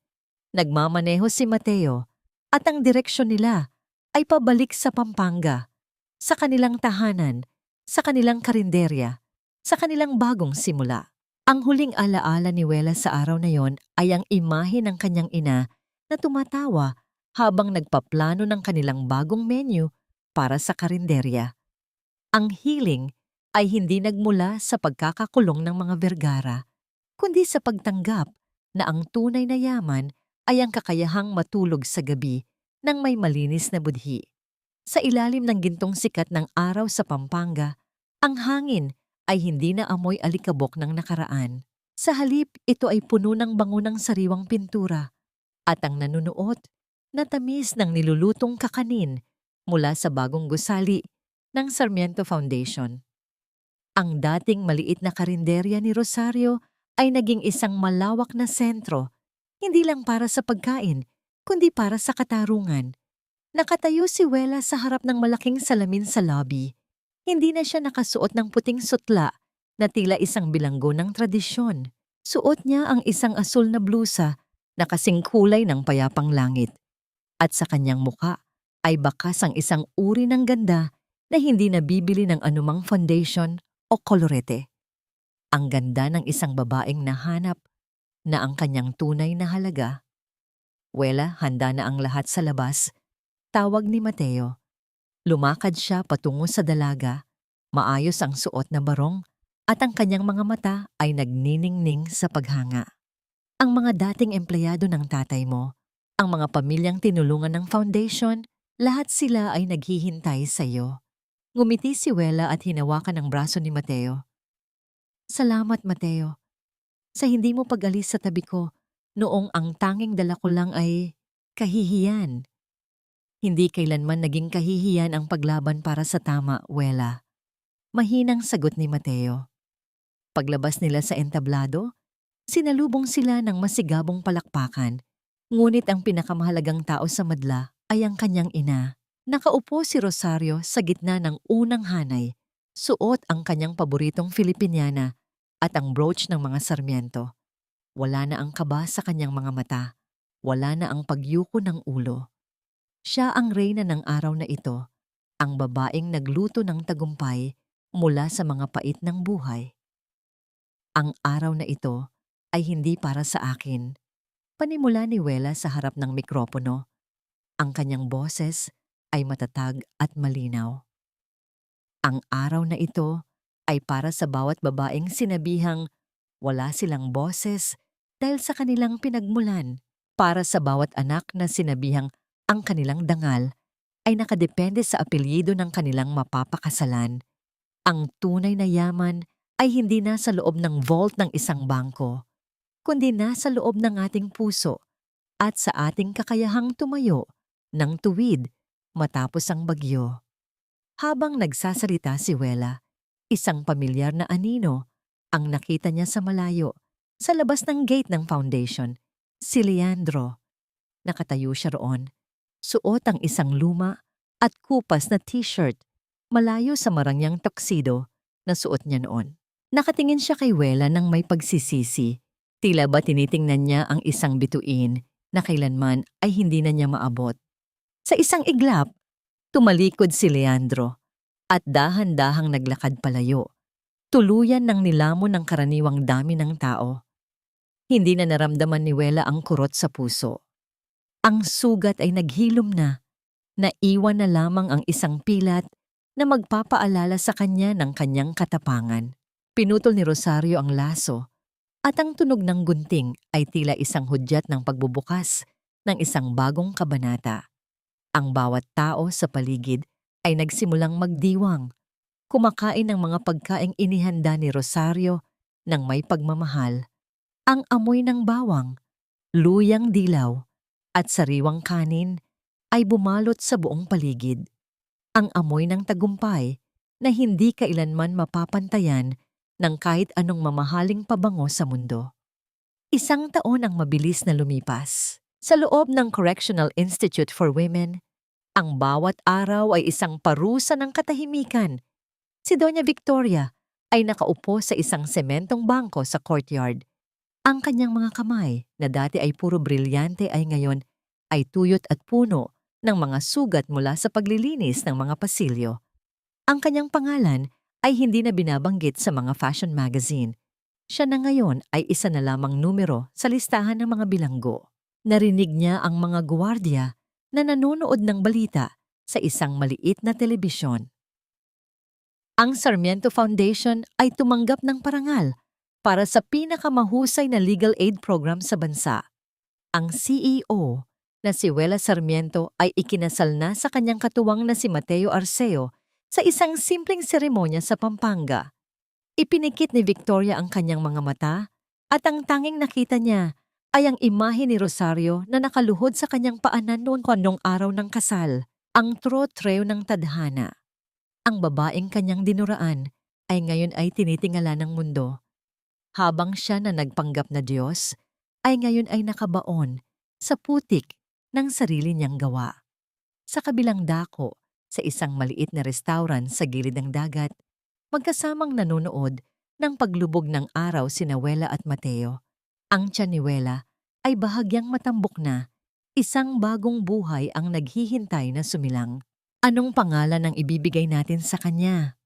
Nagmamaneho si Mateo at ang direksyon nila ay pabalik sa Pampanga, sa kanilang tahanan, sa kanilang karinderya, sa kanilang bagong simula. Ang huling alaala ni Wela sa araw na yon ay ang imahe ng kanyang ina na tumatawa habang nagpaplano ng kanilang bagong menu para sa karinderya. Ang healing ay hindi nagmula sa pagkakakulong ng mga Vergara, kundi sa pagtanggap na ang tunay na yaman ay ang kakayahang matulog sa gabi ng may malinis na budhi. Sa ilalim ng gintong sikat ng araw sa Pampanga, ang hangin ay hindi na amoy alikabok ng nakaraan. Sa halip, ito ay puno ng bango ng sariwang pintura at ang nanunuot na tamis ng nilulutong kakanin mula sa bagong gusali ng Sarmiento Foundation. Ang dating maliit na karinderya ni Rosario ay naging isang malawak na sentro, hindi lang para sa pagkain, kundi para sa katarungan. Nakatayo si Wela sa harap ng malaking salamin sa lobby. Hindi na siya nakasuot ng puting sutla na tila isang bilanggo ng tradisyon. Suot niya ang isang asul na blusa na kasing kulay ng payapang langit. At sa kanyang muka ay bakas ang isang uri ng ganda na hindi nabibili ng anumang foundation o kolorete. Ang ganda ng isang babaeng nahanap na ang kanyang tunay na halaga. Wela, handa na ang lahat sa labas. Tawag ni Mateo. Lumakad siya patungo sa dalaga, maayos ang suot na barong at ang kanyang mga mata ay nagniningning sa paghanga. Ang mga dating empleyado ng tatay mo, ang mga pamilyang tinulungan ng foundation, lahat sila ay naghihintay sa iyo. Ngumiti si Wela at hinawakan ang braso ni Mateo. Salamat, Mateo. Sa hindi mo pag-alis sa tabi ko, noong ang tanging dala ko lang ay kahihiyan. Hindi kailanman naging kahihiyan ang paglaban para sa tama, Wela. Mahinang sagot ni Mateo. Paglabas nila sa entablado, sinalubong sila ng masigabong palakpakan. Ngunit ang pinakamahalagang tao sa madla ay ang kanyang ina. Nakaupo si Rosario sa gitna ng unang hanay, suot ang kanyang paboritong Filipiniana at ang brooch ng mga Sarmiento. Wala na ang kaba sa kanyang mga mata, wala na ang pagyuko ng ulo. Siya ang reyna ng araw na ito, ang babaeng nagluto ng tagumpay mula sa mga pait ng buhay. Ang araw na ito ay hindi para sa akin. Panimula ni Wela sa harap ng mikropono. Ang kanyang boses ay matatag at malinaw. Ang araw na ito ay para sa bawat babaeng sinabihang wala silang boses dahil sa kanilang pinagmulan, para sa bawat anak na sinabihang ang kanilang dangal ay nakadepende sa apelyido ng kanilang mapapakasalan. Ang tunay na yaman ay hindi nasa loob ng vault ng isang bangko, kundi nasa loob ng ating puso at sa ating kakayahang tumayo ng tuwid matapos ang bagyo. Habang nagsasalita si Wela, isang pamilyar na anino ang nakita niya sa malayo, sa labas ng gate ng foundation, si Leandro. Nakatayo siya roon. Suot ang isang luma at kupas na t-shirt, malayo sa marangyang tuxedo na suot niya noon. Nakatingin siya kay Wela nang may pagsisisi. Tila ba tinitingnan niya ang isang bituin na kailanman ay hindi na niya maabot. Sa isang iglap, tumalikod si Leandro at dahan-dahang naglakad palayo. Tuluyan ng nilamon ng karaniwang dami ng tao. Hindi na naramdaman ni Wela ang kurot sa puso. Ang sugat ay naghilom na. Naiwan na lamang ang isang pilat na magpapaalala sa kanya ng kanyang katapangan. Pinutol ni Rosario ang laso at ang tunog ng gunting ay tila isang hudyat ng pagbubukas ng isang bagong kabanata. Ang bawat tao sa paligid ay nagsimulang magdiwang, kumakain ng mga pagkaing inihanda ni Rosario ng may pagmamahal. Ang amoy ng bawang, luyang dilaw, at sariwang kanin ay bumalot sa buong paligid. Ang amoy ng tagumpay na hindi kailanman mapapantayan ng kahit anong mamahaling pabango sa mundo. Isang taon ang mabilis na lumipas. Sa loob ng Correctional Institute for Women, ang bawat araw ay isang parusa ng katahimikan. Si Doña Victoria ay nakaupo sa isang sementong bangko sa courtyard. Ang kanyang mga kamay na dati ay puro brilyante ay ngayon ay tuyot at puno ng mga sugat mula sa paglilinis ng mga pasilyo. Ang kanyang pangalan ay hindi na binabanggit sa mga fashion magazine. Siya na ngayon ay isa na lamang numero sa listahan ng mga bilanggo. Narinig niya ang mga gwardiya na nanonood ng balita sa isang maliit na telebisyon. Ang Sarmiento Foundation ay tumanggap ng parangal para sa pinakamahusay na legal aid program sa bansa. Ang CEO na si Wela Sarmiento ay ikinasal na sa kanyang katuwang na si Mateo Arceo sa isang simpleng seremonya sa Pampanga. Ipinikit ni Victoria ang kanyang mga mata at ang tanging nakita niya ay ang imahe ni Rosario na nakaluhod sa kanyang paanan noon kanong araw ng kasal, ang trotreo ng tadhana. Ang babaeng kanyang dinuraan ay ngayon ay tinitingala ng mundo, habang siya na nagpanggap na Diyos ay ngayon ay nakabaon sa putik ng sarili niyang gawa. Sa kabilang dako, sa isang maliit na restaurant sa gilid ng dagat, magkasamang nanonood ng paglubog ng araw sina Wela at Mateo. Ang tiyan ni Wela ay bahagyang matambok na, isang bagong buhay ang naghihintay na sumilang. Anong pangalan ang ibibigay natin sa kanya?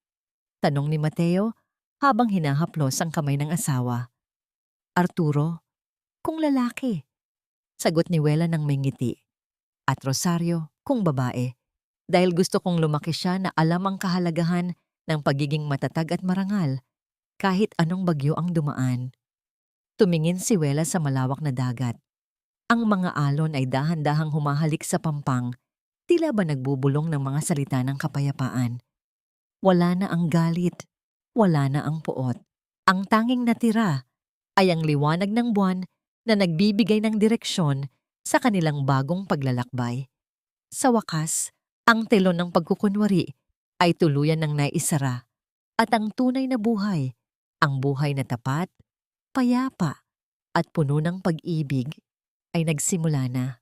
Tanong ni Mateo habang hinahaplos ang kamay ng asawa. Arturo, kung lalaki. Sagot ni Wela ng may ngiti. At Rosario, kung babae. Dahil gusto kong lumaki siya na alam ang kahalagahan ng pagiging matatag at marangal kahit anong bagyo ang dumaan. Tumingin si Wela sa malawak na dagat. Ang mga alon ay dahan-dahang humahalik sa pampang, tila ba nagbubulong ng mga salita ng kapayapaan. Wala na ang galit, wala na ang puot. Ang tanging natira ay ang liwanag ng buwan na nagbibigay ng direksyon sa kanilang bagong paglalakbay. Sa wakas, ang telon ng pagkukunwari ay tuluyan ng naisara at ang tunay na buhay, ang buhay na tapat, payapa at puno ng pag-ibig ay nagsimula na.